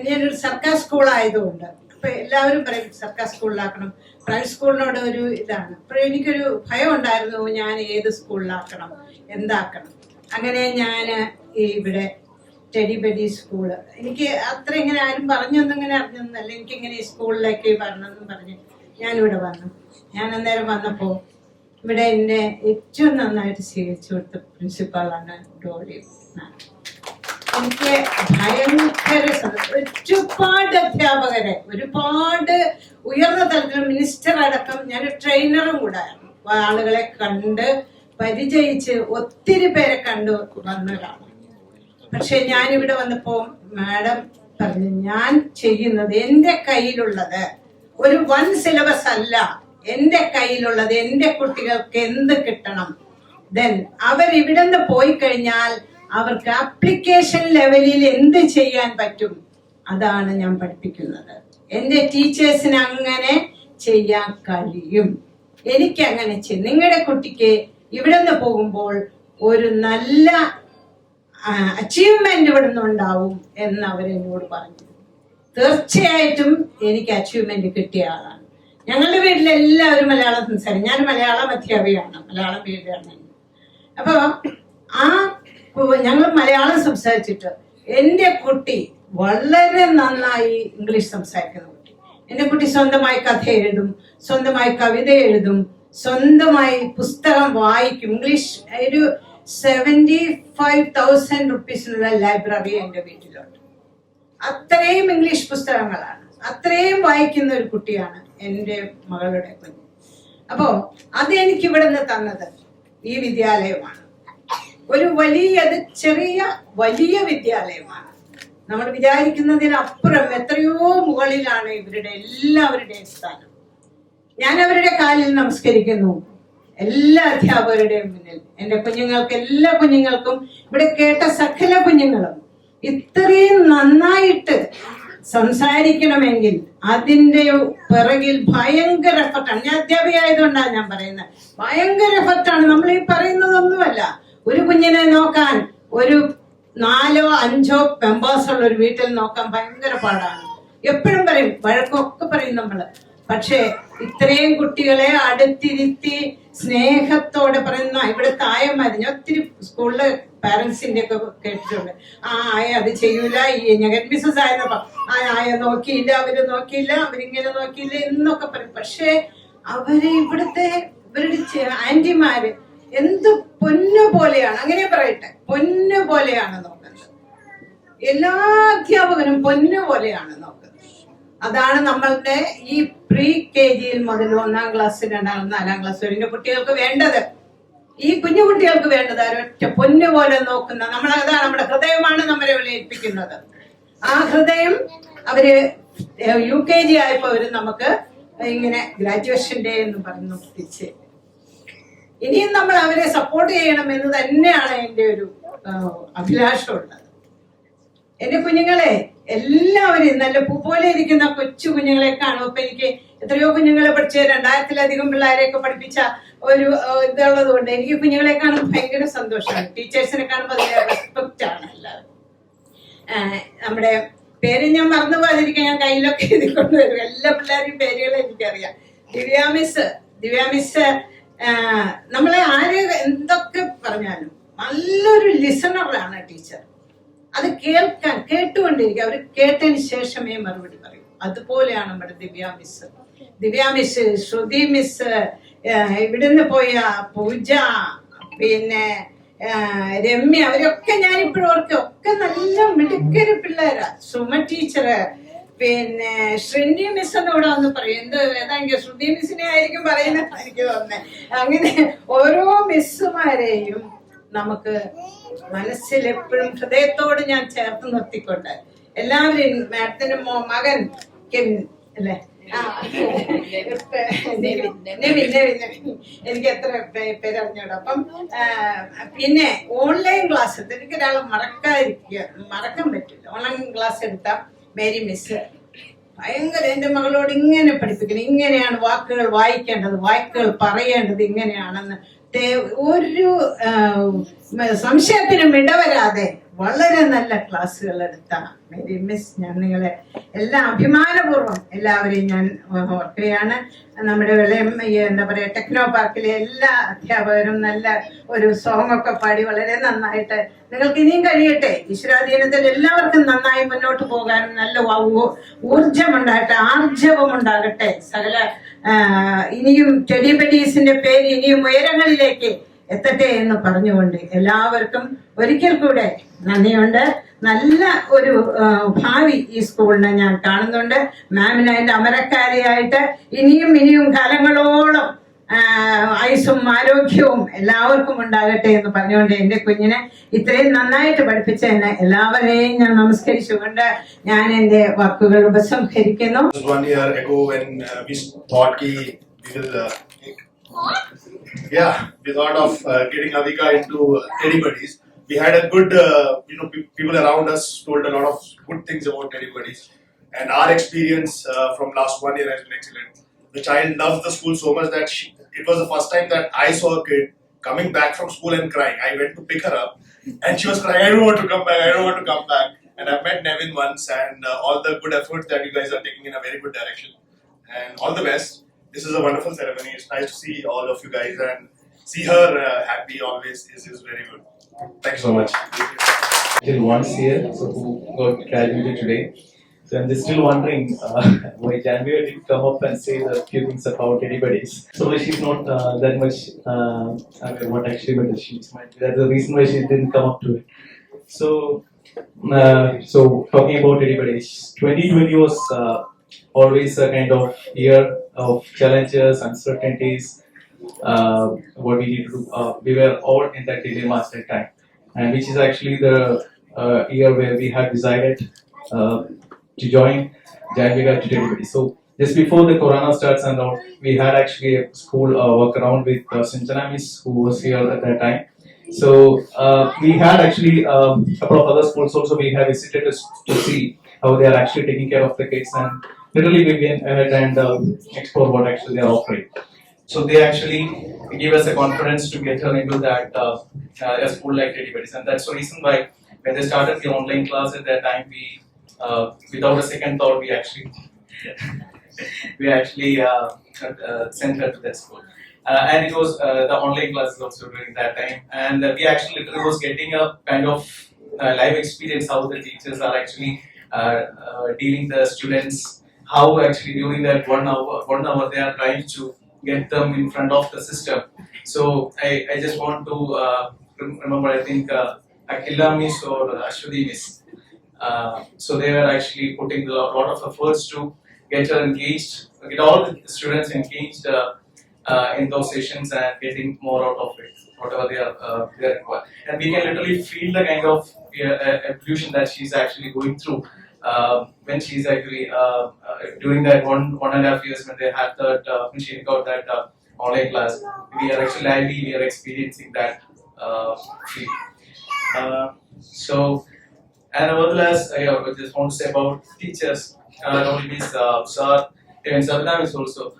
ഞാനൊരു സർക്കാർ സ്കൂളായതുകൊണ്ട് അപ്പോൾ എല്ലാവരും പറയും സർക്കാർ സ്കൂളിലാക്കണം, പ്രൈവറ്റ് സ്കൂളിനോട് ഒരു ഇതാണ്. അപ്പോൾ എനിക്കൊരു ഭയം ഉണ്ടായിരുന്നു, ഞാൻ ഏത് സ്കൂളിലാക്കണം, എന്താക്കണം. അങ്ങനെ ഞാൻ ഇവിടെ ടെഡി ബഡി സ്കൂള് എനിക്ക് അത്ര ഇങ്ങനെ ആരും പറഞ്ഞൊന്നും ഇങ്ങനെ അറിഞ്ഞൊന്നുമല്ല. എനിക്കിങ്ങനെ ഈ സ്കൂളിലേക്ക് വരണമെന്നും പറഞ്ഞ് ഞാനിവിടെ വന്നു. ഞാൻ അന്നേരം വന്നപ്പോൾ ഇവിടെ എന്നെ ഏറ്റവും നന്നായിട്ട് സ്വീകരിച്ചു കൊടുത്ത പ്രിൻസിപ്പാളാണ് ഡോളി. എനിക്ക് ഭയങ്കര ഒരുപാട് അധ്യാപകരെ, ഒരുപാട് ഉയർന്ന തലത്തിൽ മിനിസ്റ്റർ അടക്കം, ഞാനൊരു ട്രെയിനറും കൂടെ ആയിരുന്നു. ആളുകളെ കണ്ട് പരിചയിച്ച് ഒത്തിരി പേരെ കണ്ടു വന്ന ഒരാളാണ്. പക്ഷെ ഞാനിവിടെ വന്നപ്പോ മാഡം പറഞ്ഞു, ഞാൻ ചെയ്യുന്നത് എൻ്റെ കയ്യിലുള്ളത് ഒരു 1 സിലബസ് അല്ല, എൻ്റെ കയ്യിലുള്ളത് എൻ്റെ കുട്ടികൾക്ക് എന്ത് കിട്ടണം, ദെൻ അവർ ഇവിടുന്ന് പോയി കഴിഞ്ഞാൽ അവർക്ക് ആപ്ലിക്കേഷൻ ലെവലിൽ എന്ത് ചെയ്യാൻ പറ്റും, അതാണ് ഞാൻ പഠിപ്പിക്കുന്നത്. എൻ്റെ ടീച്ചേഴ്സിന് അങ്ങനെ ചെയ്യാൻ കഴിയും, എനിക്ക് അങ്ങനെ ചെയ്യും. നിങ്ങളുടെ കുട്ടിക്ക് ഇവിടുന്ന് പോകുമ്പോൾ ഒരു നല്ല അച്ചീവ്മെന്റ് ഇവിടുന്ന് ഉണ്ടാവും എന്ന് അവരെന്നോട് പറഞ്ഞു. തീർച്ചയായിട്ടും എനിക്ക് അച്ചീവ്മെന്റ് കിട്ടിയ ആളാണ്. ഞങ്ങളുടെ വീട്ടിൽ എല്ലാവരും മലയാളം സംസാരിക്കും. ഞാൻ മലയാളം അധ്യാപികയാണ്, മലയാളം വീടാണ്. അപ്പൊ ഞങ്ങൾ മലയാളം സംസാരിച്ചിട്ട് എൻ്റെ കുട്ടി വളരെ നന്നായി ഇംഗ്ലീഷ് സംസാരിക്കുന്ന കുട്ടി. എൻ്റെ കുട്ടി സ്വന്തമായി കഥ എഴുതും, സ്വന്തമായി കവിത എഴുതും, സ്വന്തമായി പുസ്തകം വായിക്കും. ഇംഗ്ലീഷ് ഒരു 75,000 റുപ്പീസിനുള്ള ലൈബ്രറി എൻ്റെ വീട്ടിലുണ്ട്. അത്രയും ഇംഗ്ലീഷ് പുസ്തകങ്ങളാണ്, അത്രയും വായിക്കുന്ന ഒരു കുട്ടിയാണ് എൻ്റെ മകളുടെ കുഞ്ഞ്. അപ്പോ അത് എനിക്ക് ഇവിടുന്ന് തന്നത് ഈ വിദ്യാലയമാണ്. ഒരു വലിയ വിദ്യാലയമാണ്. നമ്മൾ വിചാരിക്കുന്നതിനപ്പുറം എത്രയോ മുകളിലാണ് ഇവരുടെ എല്ലാവരുടെയും സ്ഥാനം. ഞാൻ അവരുടെ കാലിൽ നമസ്കരിക്കുന്നു, എല്ലാ അധ്യാപകരുടെയും മുന്നിൽ. എൻ്റെ കുഞ്ഞുങ്ങൾക്ക്, എല്ലാ കുഞ്ഞുങ്ങൾക്കും, ഇവിടെ കേട്ട സകല കുഞ്ഞുങ്ങളും ഇത്രയും നന്നായിട്ട് സംസാരിക്കണമെങ്കിൽ അതിന്റെ പിറകിൽ ഭയങ്കര എഫർട്ടാണ്. ഞാൻ അധ്യാപികയായതുകൊണ്ടാണ് ഞാൻ പറയുന്നത്. ഭയങ്കര എഫർട്ടാണ്. നമ്മൾ ഈ പറയുന്നതൊന്നുമല്ല. ഒരു കുഞ്ഞിനെ നോക്കാൻ ഒരു 4-5 മെമ്പേഴ്സ് ഉള്ള ഒരു വീട്ടിൽ നോക്കാൻ ഭയങ്കര പാടാണ്. എപ്പോഴും പറയും, വഴക്കൊക്കെ പറയും നമ്മള്. പക്ഷേ ഇത്രയും കുട്ടികളെ അടുത്തിരുത്തി സ്നേഹത്തോടെ പറയുന്ന ഇവിടുത്തെ ആയമാര്, ഞാൻ ഒത്തിരി സ്കൂളില് പാരന്റ്സിന്റെ ഒക്കെ കേട്ടിട്ടുണ്ട്. ആയ അത് ചെയ്യൂല, ഈ ഹെഡ് മിസ്സസ് ആയിരുന്നപ്പോ ആയ നോക്കിയില്ല, അവരിങ്ങനെ നോക്കിയില്ല എന്നൊക്കെ പറയും. പക്ഷെ ഇവിടുത്തെ ആന്റിമാര് എന്ത് പൊന്നു പോലെയാണ്, അങ്ങനെ പറയട്ടെ, പൊന്നു പോലെയാണ് നോക്കുന്നത്. എല്ലാ അധ്യാപകരും പൊന്നു പോലെയാണ് നോക്കുന്നത്. അതാണ് നമ്മളുടെ ഈ പ്രീ KG മുതൽ 1ാം ക്ലാസ് 2ാം 4ാം ക്ലാസ് വരെ കുട്ടികൾക്ക് വേണ്ടത്. ഈ കുഞ്ഞു കുട്ടികൾക്ക് വേണ്ടത് ഒരൊറ്റ പൊന്നു പോലെ നോക്കുന്ന അതാണ് നമ്മുടെ ഹൃദയമാണ് നമ്മളെ വിലയിപ്പിക്കുന്നത്. ആ ഹൃദയം അവര് UKG ആയപ്പോ അവര് നമുക്ക് ഇങ്ങനെ ഗ്രാജുവേഷൻ ഡേ എന്ന് പറഞ്ഞു തിരിച്ച്. ഇനിയും നമ്മൾ അവരെ സപ്പോർട്ട് ചെയ്യണം എന്ന് തന്നെയാണ് എൻ്റെ ഒരു അഭിലാഷമുള്ളത്. എന്റെ കുഞ്ഞുങ്ങളെ എല്ലാവരും നല്ല പൂ പോലെ ഇരിക്കുന്ന കൊച്ചു കുഞ്ഞുങ്ങളെ കാണും. ഇപ്പൊ എനിക്ക് എത്രയോ കുഞ്ഞുങ്ങളെ പഠിച്ച 2000-ലധികം പിള്ളേരെയൊക്കെ പഠിപ്പിച്ച ഒരു ഇതുള്ളത് കൊണ്ട് എനിക്ക് കുഞ്ഞുങ്ങളെ കാണുമ്പോൾ ഭയങ്കര സന്തോഷമാണ്. ടീച്ചേഴ്സിനെ കാണുമ്പോൾ അതിന്റെ റെസ്പെക്റ്റ് ആണ് എല്ലാവരും. നമ്മുടെ പേര് ഞാൻ മറന്നു പോകാതിരിക്കാൻ ഞാൻ കയ്യിലൊക്കെ എഴുതിക്കൊണ്ടുവരും. എല്ലാ പിള്ളേരുടെയും പേരുകൾ എനിക്കറിയാം. ദിവ്യ മിസ് നമ്മളെ ആര് എന്തൊക്കെ പറഞ്ഞാലും നല്ലൊരു ലിസണറാണ് ടീച്ചർ. അത് കേട്ടുകൊണ്ടിരിക്കുക. അവർ കേട്ടതിന് ശേഷമേ മറുപടി പറയും. അതുപോലെയാണ് നമ്മുടെ ദിവ്യ മിസ്, ശ്രുതി മിസ്, ഇവിടുന്ന് പോയ പൂജ, പിന്നെ രമ്യ, അവരൊക്കെ ഞാനിപ്പോഴും ഓർക്കും. ഒക്കെ നല്ല മിടുക്കര് പിള്ളേരാ. സുമ ടീച്ചറ്, പിന്നെ ശ്രീനി മിസ് എന്ന് ഇവിടെ വന്ന് പറയും. ഏതാണെങ്കിൽ ശ്രുതി മിസ്സിനെ ആയിരിക്കും പറയുന്നത് എനിക്ക് തോന്നുന്നത്. അങ്ങനെ ഓരോ മിസ്സുമാരെയും നമുക്ക് മനസ്സിൽ എപ്പോഴും ഹൃദയത്തോട് ഞാൻ ചേർത്ത് നിർത്തിക്കൊണ്ട് എല്ലാവരെയും, മാഡത്തിന്റെ മകൻ കെവിൻ അല്ലേ, എനിക്ക് എത്ര പേരറിഞ്ഞോടും. അപ്പം പിന്നെ ഓൺലൈൻ ക്ലാസ് എനിക്ക് ഒരാളെ മറക്കാൻ പറ്റില്ല. ഓൺലൈൻ ക്ലാസ് എടുത്ത മേരി മിസ് ഭയങ്കര എൻ്റെ മകളോട് ഇങ്ങനെ പഠിപ്പിക്കണം, ഇങ്ങനെയാണ് വാക്കുകൾ വായിക്കേണ്ടത്, വാക്കുകൾ പറയേണ്ടത് ഇങ്ങനെയാണെന്ന് ഒരു സംശയത്തിനും ഇടവരാതെ വളരെ നല്ല ക്ലാസ്സുകൾ എടുത്ത മേരി മിസ്, ഞാൻ നിങ്ങളെ എല്ലാം അഭിമാനപൂർവ്വം എല്ലാവരെയും ഞാൻ ഓർക്കുകയാണ്. നമ്മുടെ എന്താ പറയാ, ടെക്നോ പാർക്കിലെ എല്ലാ അധ്യാപകരും നല്ല ഒരു സോങ് ഒക്കെ പാടി വളരെ നന്നായിട്ട് നിങ്ങൾക്ക് ഇനിയും കഴിയട്ടെ. ഈശ്വരാധീനത്തിൽ എല്ലാവർക്കും നന്നായി മുന്നോട്ട് പോകാനും നല്ല ഊർജമുണ്ടാകട്ടെ, ആർജവം ഉണ്ടാകട്ടെ. സകല ഇനിയും ടെഡിബഡീസിന്റെ പേര് ഇനിയും ഉയരങ്ങളിലേക്ക് എത്തട്ടെ എന്ന് പറഞ്ഞുകൊണ്ട് എല്ലാവർക്കും ഒരിക്കൽ കൂടെ നന്ദിയുണ്ട്. നല്ല ഒരു ഭാവി ഈ സ്കൂളിനെ ഞാൻ കാണുന്നുണ്ട്. മാമിന് അതിന്റെ അമരക്കാരിയായിട്ട് ഇനിയും കാലങ്ങളോളം ആയുസ്സും ആരോഗ്യവും എല്ലാവർക്കും ഉണ്ടാകട്ടെ എന്ന് പറഞ്ഞുകൊണ്ട് എന്റെ കുഞ്ഞിനെ ഇത്രയും നന്നായിട്ട് പഠിപ്പിച്ചതിന് എല്ലാവരെയും ഞാൻ നമസ്കരിച്ചുകൊണ്ട് ഞാൻ എന്റെ വാക്കുകൾ ഉപസംഹരിക്കുന്നു. We thought of getting Avika into Teddy We had a good, people around us told a lot of good things about Teddy Buddies, and our experience from last 1 year has been excellent. The child loves the school so much that it was the first time that I saw a kid coming back from school and crying. I went to pick her up, and she was crying, "I don't want to come back. I don't want to come back." And I've met Nevin once, and all the good efforts that you guys are taking in a very good direction. And all the best. This is a wonderful ceremony. It's nice to see all of you guys and see her happy always is very good. Thanks so much. Still once here, so who got graduated today. So I'm just still wondering why Janvia didn't come up and say a few things about anybody's. So she's not that much what actually but she's might be. That's the reason why she didn't come up to it. So talking about anybody's, 2020 was always a kind of year of challenges, uncertainties. What we need to do. We were all in that dilemma at that time, and which is actually the year where we had decided to join Janvia to everybody. So just before the Corona starts and all, we had actually a school work around with Sinchana Miss, who was here at that time. So we had actually a couple of other schools also we have visited to see how they are actually taking care of the kids, and literally we went ahead and explore what actually they are offering. So they actually give us a confidence to get her into that a school like Teddy Bears, and that's the reason why when they started the online class at that time, we without a second thought we actually sent her to that school. And it was the online classes also during that time, and we actually literally was getting a kind of live experience how the teachers are actually dealing the students, how actually during that 1 hour they are trying to get them in front of the system. So I just want to remember, I think Akila Miss or Ashwati Miss. So they were actually putting a lot of efforts to get her engaged, get all the students engaged in those sessions and getting more out of it, whatever they are required. And we can literally feel the kind of evolution that she's actually going through when she's actually during that one and a half years when they had that when she got that online class. We are actually lively, we are experiencing that feel. And nevertheless, I just want to say about teachers, not only Miss Sir, even Sabina is also.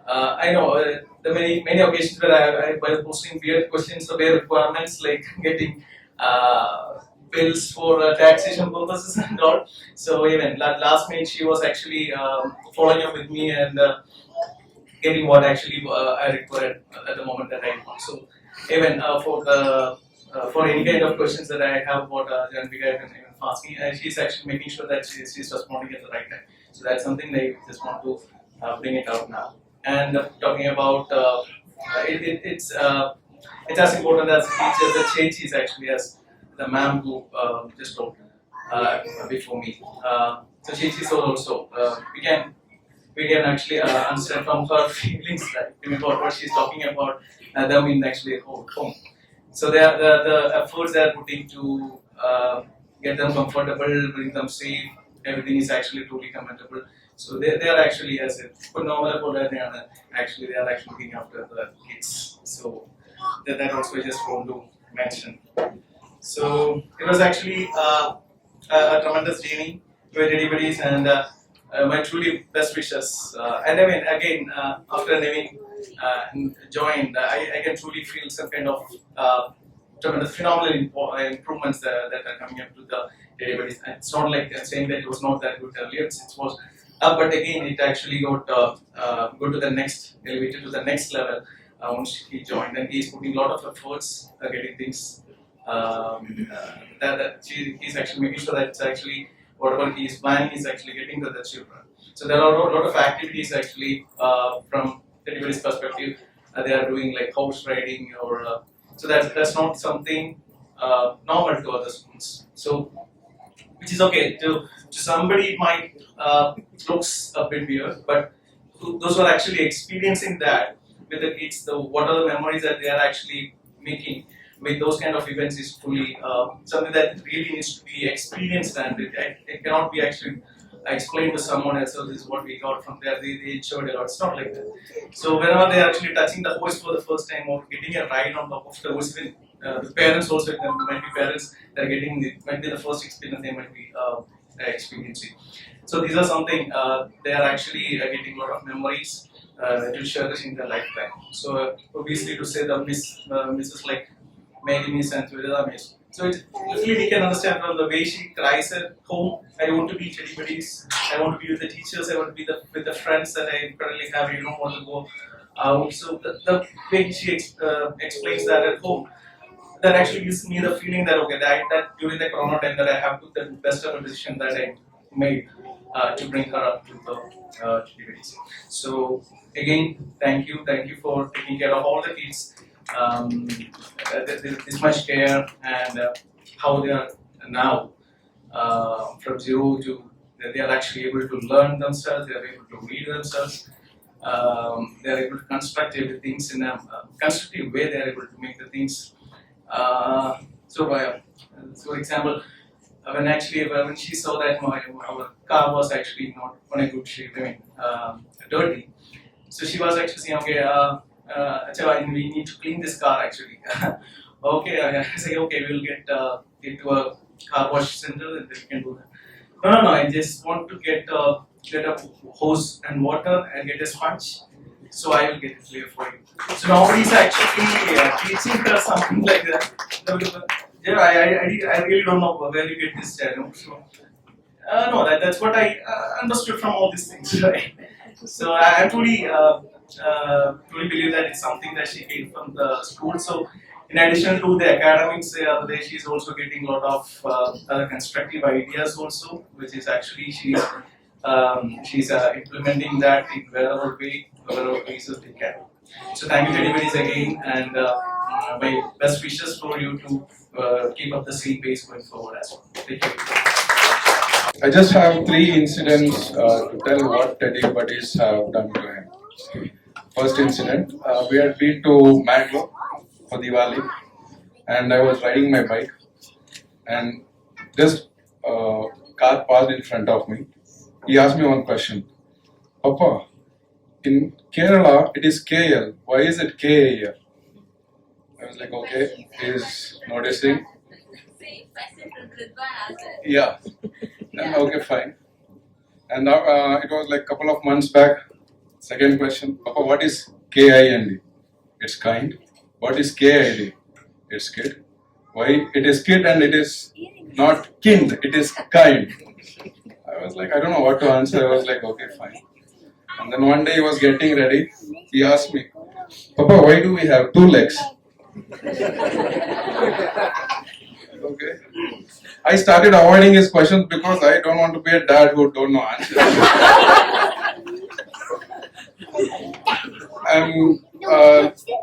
I know the many occasions where I was posting weird questions or weird requirements like getting bills for taxation purposes and all. So even last minute she was actually following up with me and getting what actually I required at the moment that I want. So even for any kind of questions that I have about Janvika, I can even ask me. She's actually making sure that she's responding at the right time. So that's something that I just want to bring it out now. And talking about it's as important as teachers. The change is actually as the ma'am who just told before me. So change is also we can actually understand from her feelings that about what she's talking about. Them in actually home. So the efforts they are putting to get them comfortable, bring them safe, everything is actually truly commendable. So they are actually, as if actually they are actually looking after the kids. So that also I just want to mention. So it was actually a tremendous journey with everybody's and my truly best wishes. And I mean again after Nevin joined, I can truly feel some kind of tremendous phenomenal improvements that are coming up to the everybody's. It's not like saying that it was not that good earlier. It was. But again, it actually got go to the next, elevated to the next level once he joined, and he's putting a lot of efforts getting things he's actually making sure that it's actually whatever he's planning is actually getting to the children. So there are a lot of activities actually from everybody's perspective. They are doing like horse riding or so that's not something normal to other schools. So which is okay to somebody it might looks a bit weird, but those who are actually experiencing that with the kids, what are the memories that they are actually making with those kind of events is truly something that really needs to be experienced, and it cannot be actually explained to someone else. So this is what we got from there. They showed a lot. It's not like that. So whenever they are actually touching the horse for the first time or getting a ride on top of the horse, even the parents also, there might be parents that are getting might be the first experience they might be experiencing. So these are something they are actually getting a lot of memories to cherish in their lifetime. So obviously to say the Mrs. like Mary Miss and Twitter Miss, So it, literally we can understand from the way she cries at home. I want to be Teddy buddies. I want to be with the teachers. I want to be with the friends that I currently have. You don't want to go out. So the way she explains that at home, that actually gives me the feeling that okay, that during the corona time that I have took the best of a decision that I made to bring her up to the activities. So again, thank you for taking care of all the kids. This much care and how they are now from zero to they are actually able to learn themselves. They are able to read themselves. They are able to construct everything in a constructive way. They are able to make the things. For example, when she saw that our car was actually not on a good shape, dirty. So she was actually saying, okay, we need to clean this car actually. Okay, I say, okay, we'll get to a car wash center and then we can do that. No, I just want to get a hose and water and get a sponge. So I will get it clear for you. So nobody's actually teaching her something like that. Yeah, I really don't know where you get this channel. So, no, that's what I understood from all these things, right? So I truly believe that it's something that she gained from the school. So in addition to the academics, she's also getting a lot of other constructive ideas also, which is actually she's implementing that in whatever ways they can. So thank you Teddy Buddies again, and my best wishes for you to keep up the same pace going forward as well. Thank you. I just have 3 incidents to tell what Teddy Buddies have done to him. First incident, we had been to Mangalore for Diwali, and I was riding my bike, and just car passed in front of me. He asked me one question, Papa, in Kerala it is KL, why is it KA here? I was like, okay, he's noticing. Yeah. And okay, fine. And now it was like a couple of months back. Second question, Papa, what is KIND? It's kind. What is KID? It's kid. Why it is kid and it is not kind, it is kind. I was like, I don't know what to answer. I was like, okay, fine. And then one day he was getting ready. He asked me, Papa, why do we have 2 legs? Okay. I started avoiding his questions because I don't want to be a dad who don't know answers.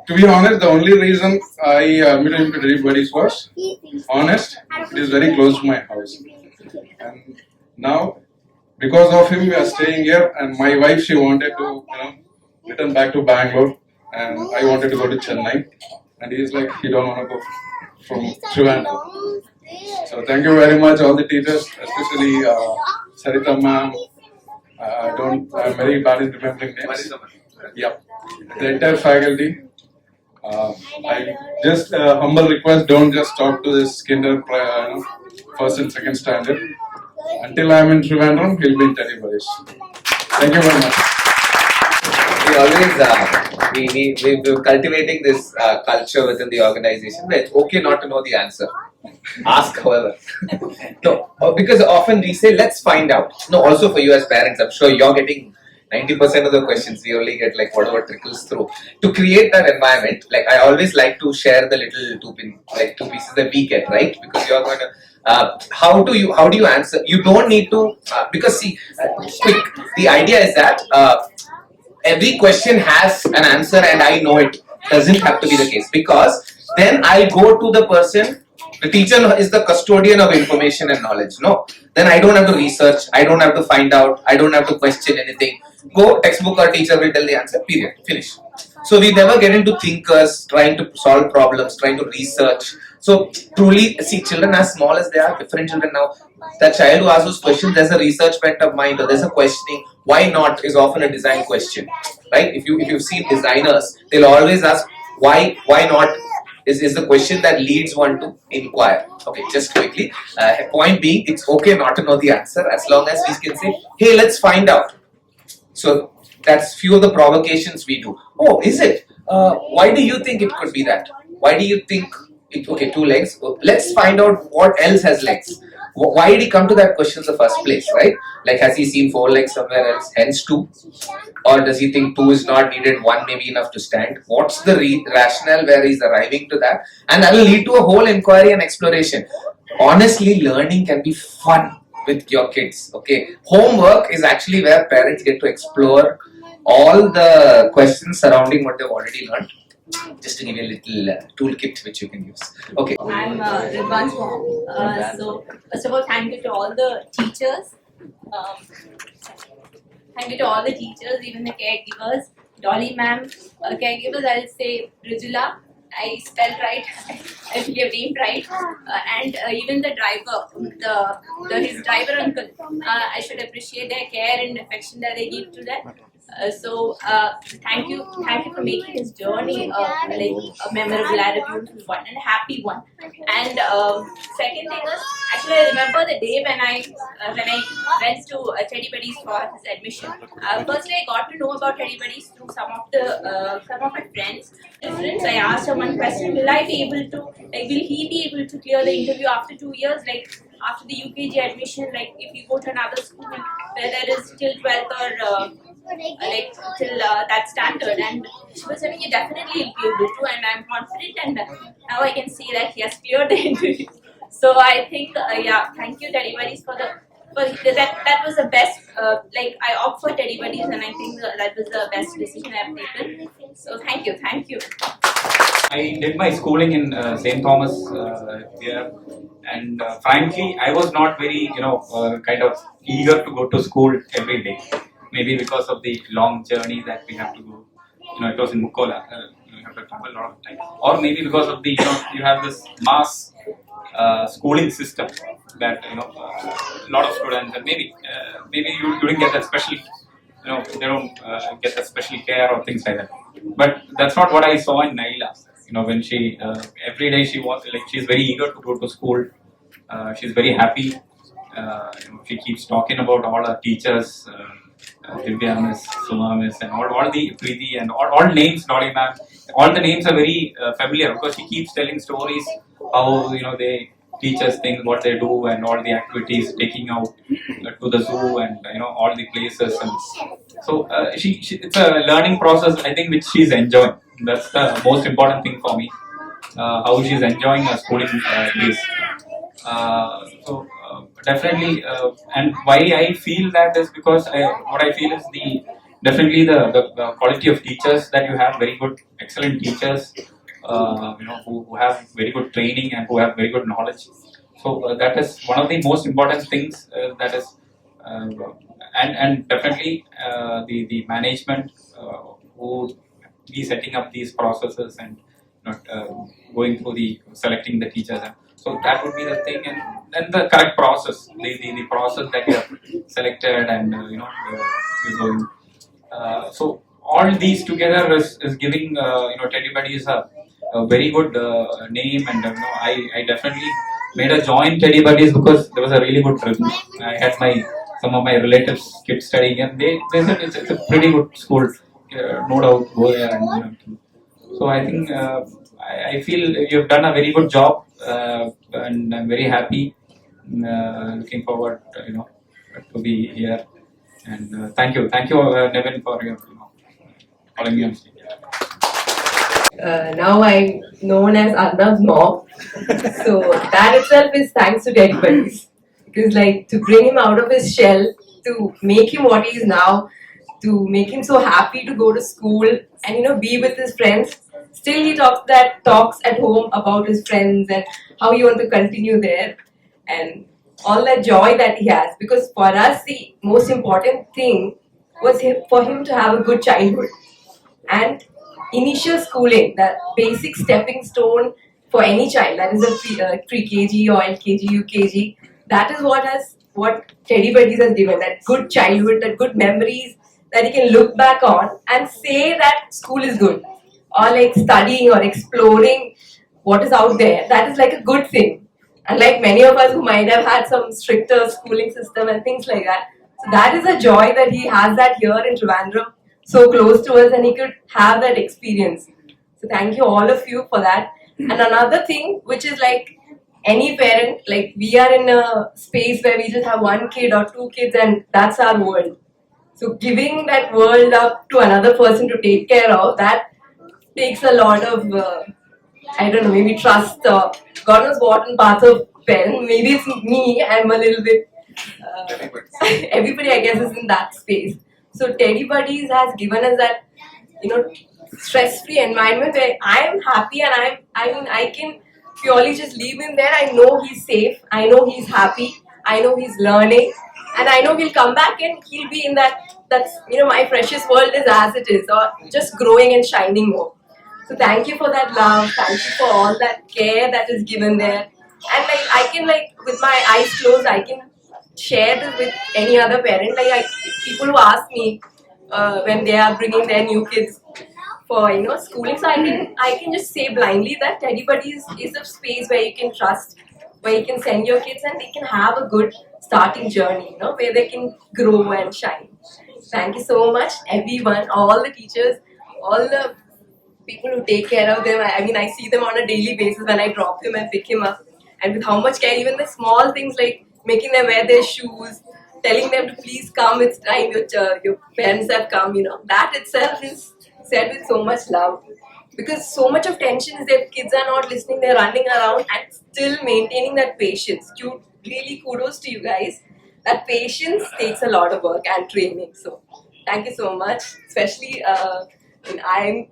To be honest, the only reason I admitted him to Teddy Buddies was honest. It is very close to my house. And now, because of him, we are staying here. And my wife, she wanted to, return back to Bangalore, and I wanted to go to Chennai. And he's like, he don't want to go from Trivandrum. So thank you very much, all the teachers, especially Sarita ma'am. I'm very bad in remembering names. Yeah, the entire faculty. I just humble request: don't just talk to this kinder, first and second standard. Until I'm in Trivandrum, he'll be in Teddy Buddies. Thank you very much. We're cultivating this culture within the organization where it's okay not to know the answer. Ask, however. No, because often we say, let's find out. No, also for you as parents, I'm sure you're getting 90% of the questions. We only get like whatever trickles through. To create that environment, like I always like to share the little two pieces that we get, right? Because you're going to, how do you answer? You don't need to, because see, quick, the idea is that every question has an answer and I know it. Doesn't have to be the case, because then I go to the person. The teacher is the custodian of information and knowledge. No, then I don't have to research. I don't have to find out. I don't have to question anything. Go, textbook or teacher will tell the answer. Period. Finish. So we never get into thinkers, trying to solve problems, trying to research. So truly, see, children as small as they are, different children now. The child who asks those questions, there's a research bent of mind, or there's a questioning. Why not is often a design question, right? If you've seen designers, they'll always ask why not. Is the question that leads one to inquire. Okay, just quickly. Point being, it's okay not to know the answer as long as we can say, hey, let's find out. So that's few of the provocations we do. Oh, is it? Why do you think it could be that? Why do you think Okay, two legs. Let's find out what else has legs. Why did he come to that question in the first place, right? Like, has he seen 4 legs somewhere else, hence 2? Or does he think 2 is not needed, 1 may be enough to stand? What's the rationale where he's arriving to that? And that will lead to a whole inquiry and exploration. Honestly, learning can be fun with your kids, okay? Homework is actually where parents get to explore all the questions surrounding what they've already learned. Just to give you a little toolkit which you can use. Okay. I'm Ridwan's mom. So first of all, thank you to all the teachers. Thank you to all the teachers, even the caregivers. Dolly ma'am, caregivers, I'll say Rijula. I spelled right. I feel your name right. And even the driver, his driver uncle. I should appreciate their care and affection that they give to them. Thank you for making his journey like a memorable and a beautiful one and a happy one. And second thing was, actually I remember the day when I went to Teddy Buddies for his admission. Firstly, I got to know about Teddy Buddies through some of my friends. I asked her one question: will he be able to clear the interview after 2 years, like after the UKG admission, like if you go to another school where there is till 12th or like till that standard? And she was saying, you definitely will be able to, and I'm confident, and now I can see that he has cleared the interview. So I think thank you Teddy Buddies for that was the best, like I opt for Teddy Buddies, and I think that was the best decision I've taken. So thank you. I did my schooling in St. Thomas here, and frankly, I was not very, kind of eager to go to school every day. Maybe because of the long journey that we have to go. It was in Mukola. You have to travel a lot of time. Or maybe because of the, you have this mass schooling system that, a lot of students, and maybe you didn't get that special, they don't get that special care or things like that. But that's not what I saw in Naila. When she every day she's very eager to go to school. She's very happy. She keeps talking about all her teachers, Divya Miss, Suma Miss, and all the Preeti and all names, Dolly ma'am. All the names are very familiar because she keeps telling stories how they teach us things, what they do, and all the activities, taking out to the zoo and all the places. And so it's a learning process, I think, which she's enjoying. That's the most important thing for me. How she's enjoying her schooling days. Definitely, and why I feel that is because what I feel is definitely the quality of teachers that you have, very good, excellent teachers, who have very good training and who have very good knowledge. So that is one of the most important things. That is, and definitely the management who be setting up these processes and going through selecting the teachers. So that would be the thing, and then the correct process, the process that you have selected, and you're going. So all these together is giving Teddy Buddies a very good name, and I definitely made a join Teddy Buddies because there was a really good trip. I had some of my relatives kids studying, and they said it's a pretty good school. No doubt, go there and so I think I feel you've done a very good job, and I'm very happy. Looking forward, to be here. And thank you, Nevin, for calling me on stage. Now I'm known as Arnav's mom, so that itself is thanks to Teddy Buddies, because to bring him out of his shell, to make him what he is now, to make him so happy to go to school and be with his friends. Still he talks at home about his friends and how he wants to continue there, and all that joy that he has. Because for us the most important thing was for him to have a good childhood and initial schooling, that basic stepping stone for any child, that is a pre-KG or LKG, UKG. That is what Teddy Buddies has given, that good childhood, that good memories that he can look back on and say that school is good, or studying or exploring what is out there. That is a good thing. Unlike many of us who might have had some stricter schooling system and things like that. So that is a joy that he has that here in Trivandrum, so close to us, and he could have that experience. So thank you all of you for that. And another thing, which is like any parent, like we are in a space where we just have one kid or two kids, and that's our world. So giving that world up to another person to take care of, that takes a lot of, I don't know, maybe trust or God knows what in parts of parent. Maybe it's me, I'm a little bit, everybody I guess is in that space. So Teddy Buddies has given us that, you know, stress-free environment where I am happy and I can purely just leave him there. I know he's safe, I know he's happy, I know he's learning, and I know he'll come back and he'll be in that's, you know, my precious world is as it is, or just growing and shining more. So thank you for that love, thank you for all that care that is given there. And like I can, like, with my eyes closed, I can share this with any other parent. Like people who ask me when they are bringing their new kids for, you know, schooling, so I can just say blindly that Teddy Buddies is a space where you can trust, where you can send your kids and they can have a good starting journey, you know, where they can grow and shine. Thank you so much, everyone, all the teachers, all the people who take care of them. I mean, I see them on a daily basis when I drop him and pick him up, and with how much care, even the small things like making them wear their shoes, telling them to please come, it's time, your parents have come, you know, that itself is said with so much love. Because so much of tension is that kids are not listening, they're running around and still maintaining that patience. Really kudos to you guys. That patience takes a lot of work and training. So thank you so much. Especially, I'm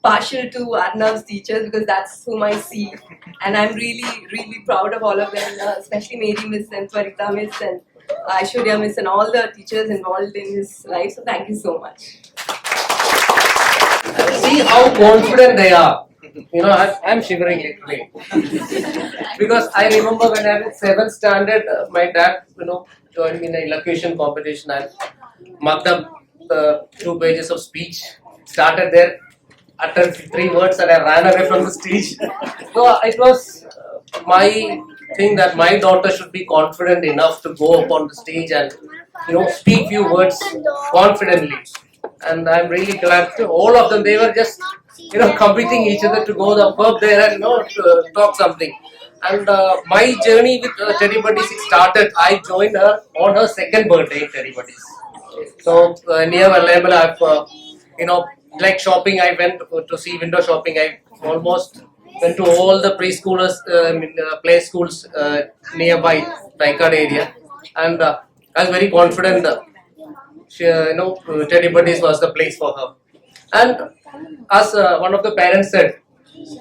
partial to Arnav's teachers because that's whom I see. And I'm really proud of all of them, especially Mary Miss and Swarita Miss and Aishwarya Miss and all the teachers involved in his life. So thank you so much. See how confident they are. You know, I'm shivering literally. Because I remember when I was in 7th standard, my dad, you know, joined me in an elocution competition and marked up 2 pages of speech. Started there, uttered 3 words and I ran away from the stage. So it was my thing that my daughter should be confident enough to go up on the stage and, you know, speak few words confidently. And I'm really glad to all of them. They were just, you know, competing each other to go up there and, you know, to talk something. And my journey with Teddy Buddies, it started. I joined her on her 2nd birthday in Teddy Buddies. So near Vallemala, I've, you know, like shopping, I went to see window shopping. I almost went to all the preschoolers, play schools nearby Taikad area, and I was very confident. You know, Teddy Buddies was the place for her. And as one of the parents said,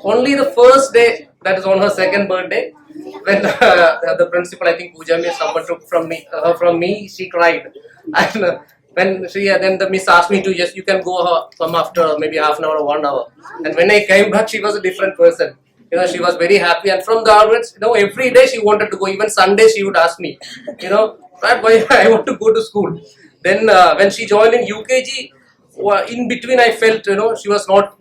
only the first day, that is on her 2nd birthday, when the principal, I think Pooja Miss, someone took from me, she cried. And when then the miss asked me to just, you can go come after maybe half an hour or 1 hour. And when I came back, she was a different person. You know, she was very happy. And from the onwards, you know, every day she wanted to go. Even Sunday, she would ask me, you know, why I want to go to school. Then when she joined in UKG, in between I felt, you know, she was not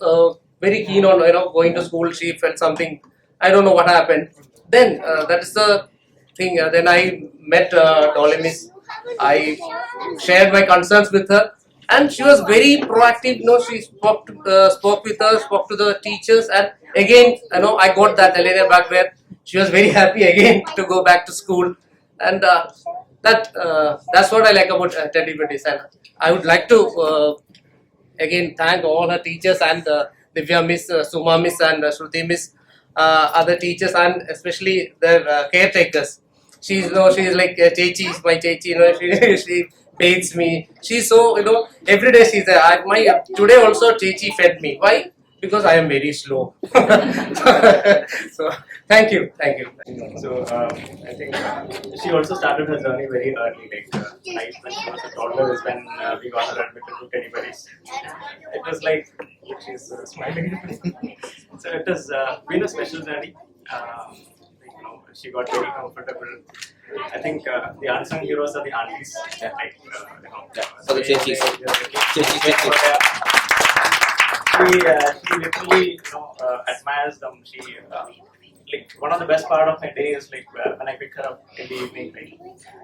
very keen on, you know, going to school. She felt something, I don't know what happened. Then that is the thing. Then I met Dolly Miss. I shared my concerns with her, and she was very proactive. You know, she spoke with her, spoke to the teachers, and again, you know, I got that Elena back where she was very happy again to go back to school, and that's what I like about Teddy Buddies. And I would like to again thank all her teachers and Divya Miss, Suma Miss, and Shruti Miss, other teachers, and especially their caretakers. She's, you know, she's like Chechi is my Chechi. You know, she feeds me. She's so, you know, every day she's there. Today also Chechi fed me. Why? Because I am very slow. So thank you. So I think she also started her journey very early. Like when she was a toddler is when we got her admitted to Teddy Buddies. It was like she's smiling. So it has been a special journey. You know, she got very comfortable. I think the unsung heroes are the aunties. Like, you know, for the Chechis. She literally, you know, admires them. She like one of the best part of my day is like when I pick her up in the evening. Like,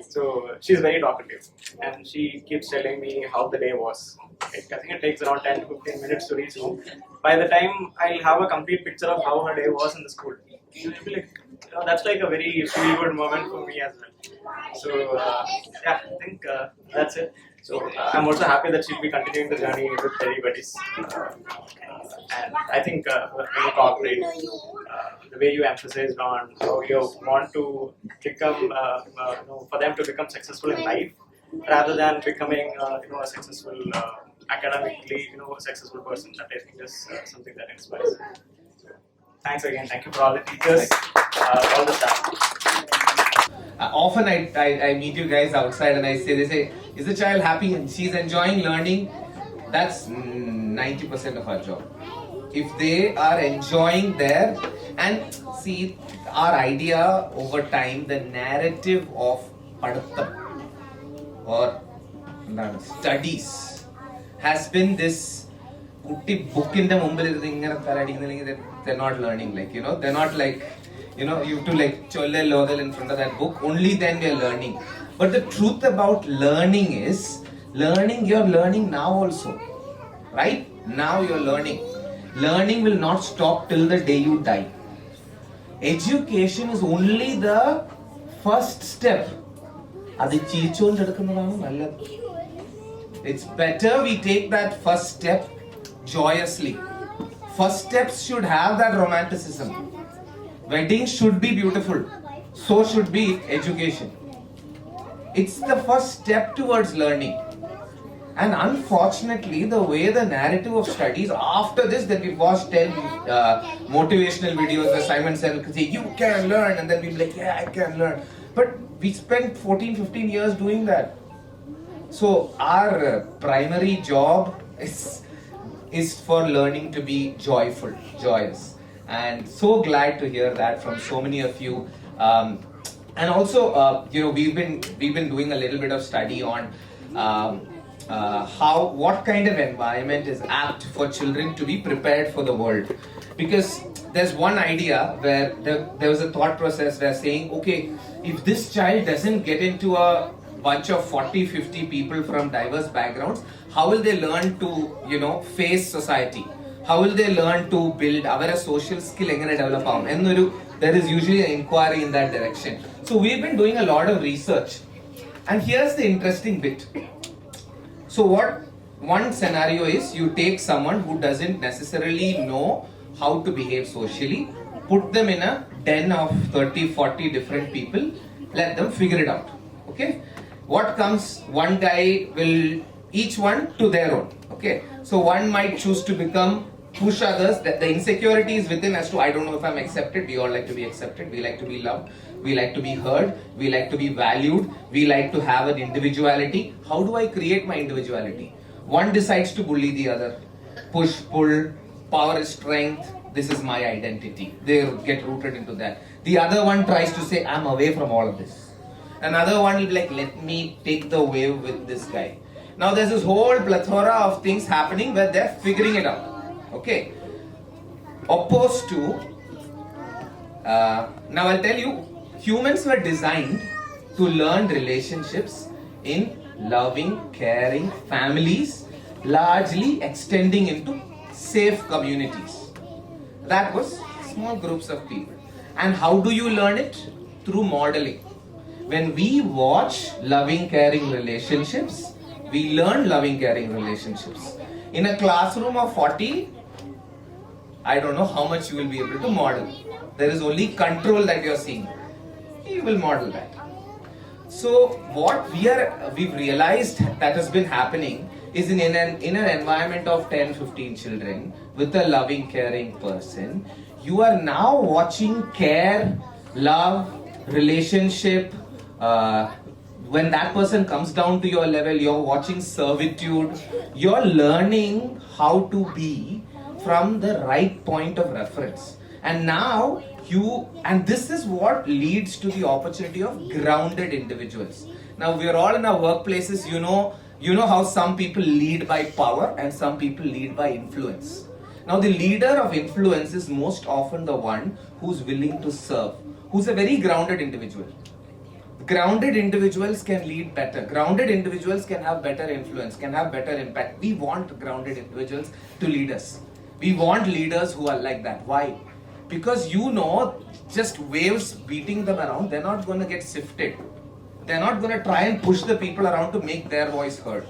so she's very talkative, and she keeps telling me how the day was. I think it takes around 10 to 15 minutes to reach home. By the time I'll have a complete picture of how her day was in the school. You'll be like, that's like a very feel-good moment for me as well. So yeah, I think that's it. So I'm also happy that she'll be continuing the journey with Teddy Buddies. And I think when you cooperate, the way you emphasized on how you want to become, for them to become successful in life, rather than becoming, a successful academically, a successful person. That I think is something that inspires. So, thanks again. Thank you for all the teachers, all the staff. Often I meet you guys outside and they say, is the child happy and she's enjoying learning? That's 90% of our job. If they are enjoying there, and see, our idea over time, the narrative of paduttam or studies has been this book in the they're not learning, they're not you have to cholle lodel in front of that book, only then we are learning. But the truth about learning is, you're learning now also, right? Now you're learning. Learning will not stop till the day you die. Education is only the first step. It's better we take that first step joyously. First steps should have that romanticism. Weddings should be beautiful. So should be education. It's the first step towards learning. And unfortunately, the way the narrative of studies, after this, that we've watched 10 motivational videos where Simon said, you can learn, and then we'll be like, yeah, I can learn. But we spent 14-15 years doing that. So our primary job is for learning to be joyful, joyous. And so glad to hear that from so many of you. And also, we've been doing a little bit of study on what kind of environment is apt for children to be prepared for the world. Because there's one idea where there was a thought process where saying, okay, if this child doesn't get into a bunch of 40-50 people from diverse backgrounds, how will they learn to, face society? How will they learn to build our social skill? There is usually an inquiry in that direction. So we've been doing a lot of research. And here's the interesting bit. So what one scenario is, you take someone who doesn't necessarily know how to behave socially, put them in a den of 30-40 different people, let them figure it out. Okay? What comes, one guy will, each one to their own. Okay? So one might choose to push others, that the insecurity is within as to, I don't know if I'm accepted. We all like to be accepted. We like to be loved. We like to be heard. We like to be valued. We like to have an individuality. How do I create my individuality? One decides to bully the other. Push, pull, power is strength. This is my identity. They get rooted into that. The other one tries to say, I'm away from all of this. Another one will be like, let me take the wave with this guy. Now there's this whole plethora of things happening where they're figuring it out. Okay. Opposed to, now I'll tell you, humans were designed to learn relationships in loving, caring families, largely extending into safe communities. That was small groups of people. And how do you learn it? Through modeling. When we watch loving, caring relationships, we learn loving, caring relationships. In a classroom of 40, I don't know how much you will be able to model. There is only control that you are seeing. You will model that. So what we've realized that has been happening is in an environment of 10-15 children with a loving, caring person, you are now watching care, love, relationship. When that person comes down to your level, you're watching servitude. You're learning how to be from the right point of reference. And now and this is what leads to the opportunity of grounded individuals. Now we are all in our workplaces, you know how some people lead by power and some people lead by influence. Now the leader of influence is most often the one who's willing to serve, who's a very grounded individual. grounded individuals can lead better. Grounded individuals can have better influence, can have better impact. We want grounded individuals to lead us. We want leaders who are like that. Why? Because just waves beating them around, they're not going to get sifted. They're not going to try and push the people around to make their voice heard.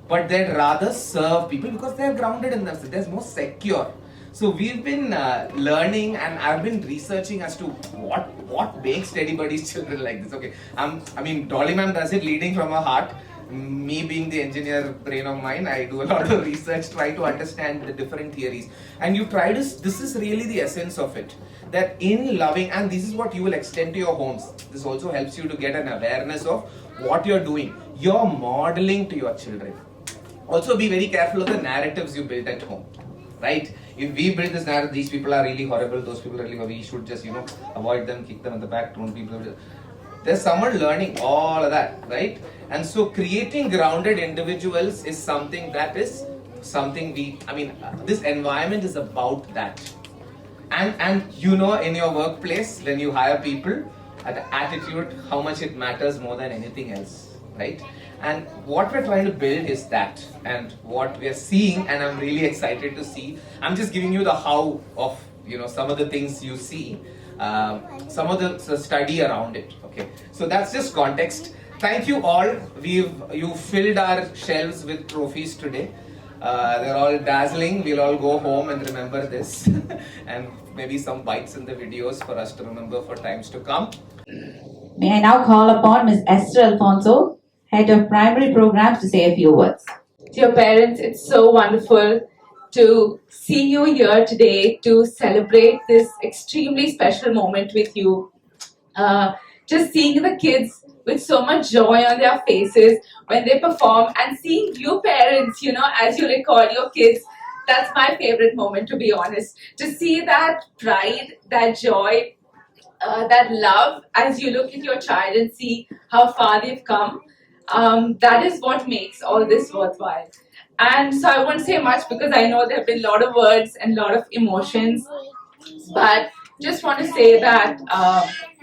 But they'd rather serve people because they're grounded in themselves. They're more secure. So we've been learning, and I've been researching as to what makes Teddy Buddies children like this. Okay, I mean Dolly ma'am does it leading from her heart. Me being the engineer brain of mine, I do a lot of research, try to understand the different theories. And you try to, this is really the essence of it. That in loving, and this is what you will extend to your homes. This also helps you to get an awareness of what you're doing. You're modeling to your children. Also be very careful of the narratives you build at home. Right? If we build this narrative, these people are really horrible, those people are really horrible, we should just, avoid them, kick them in the back, don't people. There's someone learning all of that, right? And so creating grounded individuals is something this environment is about that. And in your workplace, when you hire people, the attitude, how much it matters more than anything else, right? And what we're trying to build is that, and what we're seeing, and I'm really excited to see. I'm just giving you the how of some of the things you see, some of the study around it. Okay, so that's just context. Thank you all. You filled our shelves with trophies today. They're all dazzling. We'll all go home and remember this, and maybe some bites in the videos for us to remember for times to come. May I now call upon Ms. Esther Alfonso, Head of Primary Programs, to say a few words. Dear parents, it's so wonderful to see you here today to celebrate this extremely special moment with you. Just seeing the kids with so much joy on their faces when they perform, and seeing you parents, as you recall your kids, that's my favorite moment, to be honest. To see that pride, that joy, that love as you look at your child and see how far they've come. That is what makes all this worthwhile. And so I won't say much because I know there have been a lot of words and a lot of emotions, but just want to say that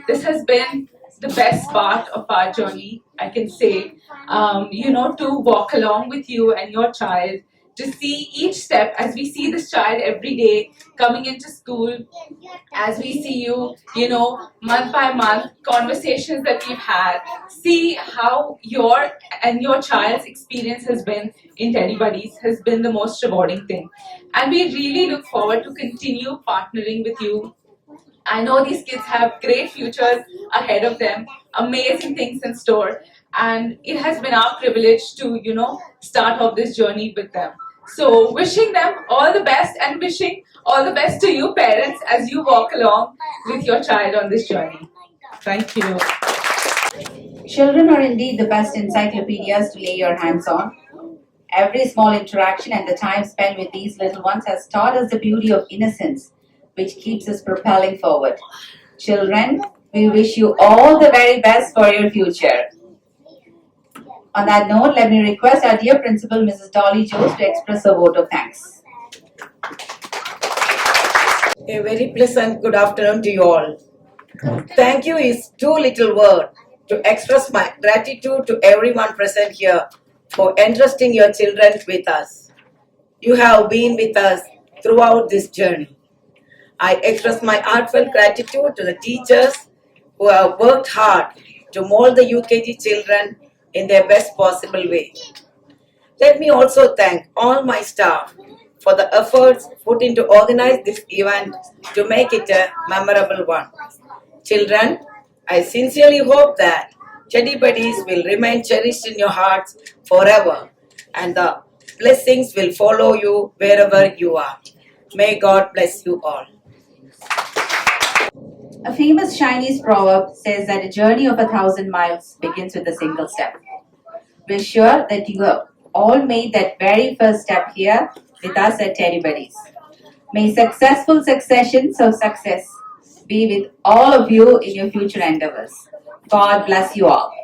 this has been the best part of our journey, I can say, to walk along with you and your child, to see each step as we see this child every day coming into school, as we see you, month by month, conversations that we've had, see how your child's experience has been in Teddy Buddies has been the most rewarding thing. And we really look forward to continue partnering with you. I know these kids have great futures ahead of them, amazing things in store, and it has been our privilege to, start off this journey with them. So wishing them all the best, and wishing all the best to you parents as you walk along with your child on this journey. Thank you. Children are indeed the best encyclopedias to lay your hands on. Every small interaction and the time spent with these little ones has taught us the beauty of innocence, which keeps us propelling forward. Children, we wish you all the very best for your future. On that note, let me request our dear principal, Mrs. Dolly Jones, to express a vote of thanks. A very pleasant good afternoon to you all. Thank you is too little word to express my gratitude to everyone present here for entrusting your children with us. You have been with us throughout this journey. I express my heartfelt gratitude to the teachers who have worked hard to mold the UKG children in their best possible way. Let me also thank all my staff for the efforts put into organize this event to make it a memorable one. Children, I sincerely hope that Teddy Buddies will remain cherished in your hearts forever, and the blessings will follow you wherever you are. May God bless you all. A famous Chinese proverb says that a journey of 1,000 miles begins with a single step. We're sure that you have all made that very first step here with us at Teddy Buddies. May successful successions of success be with all of you in your future endeavors. God bless you all.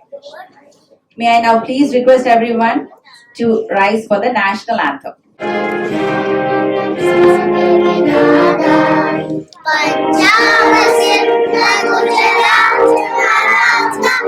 May I now please request everyone to rise for the national anthem. Punjab, Sindh, Gujarat, Maharashtra,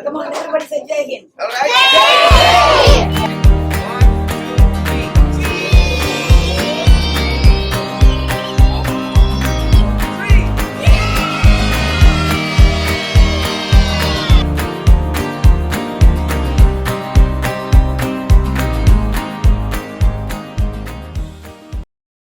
Come on, everybody say Jai Hind. All right.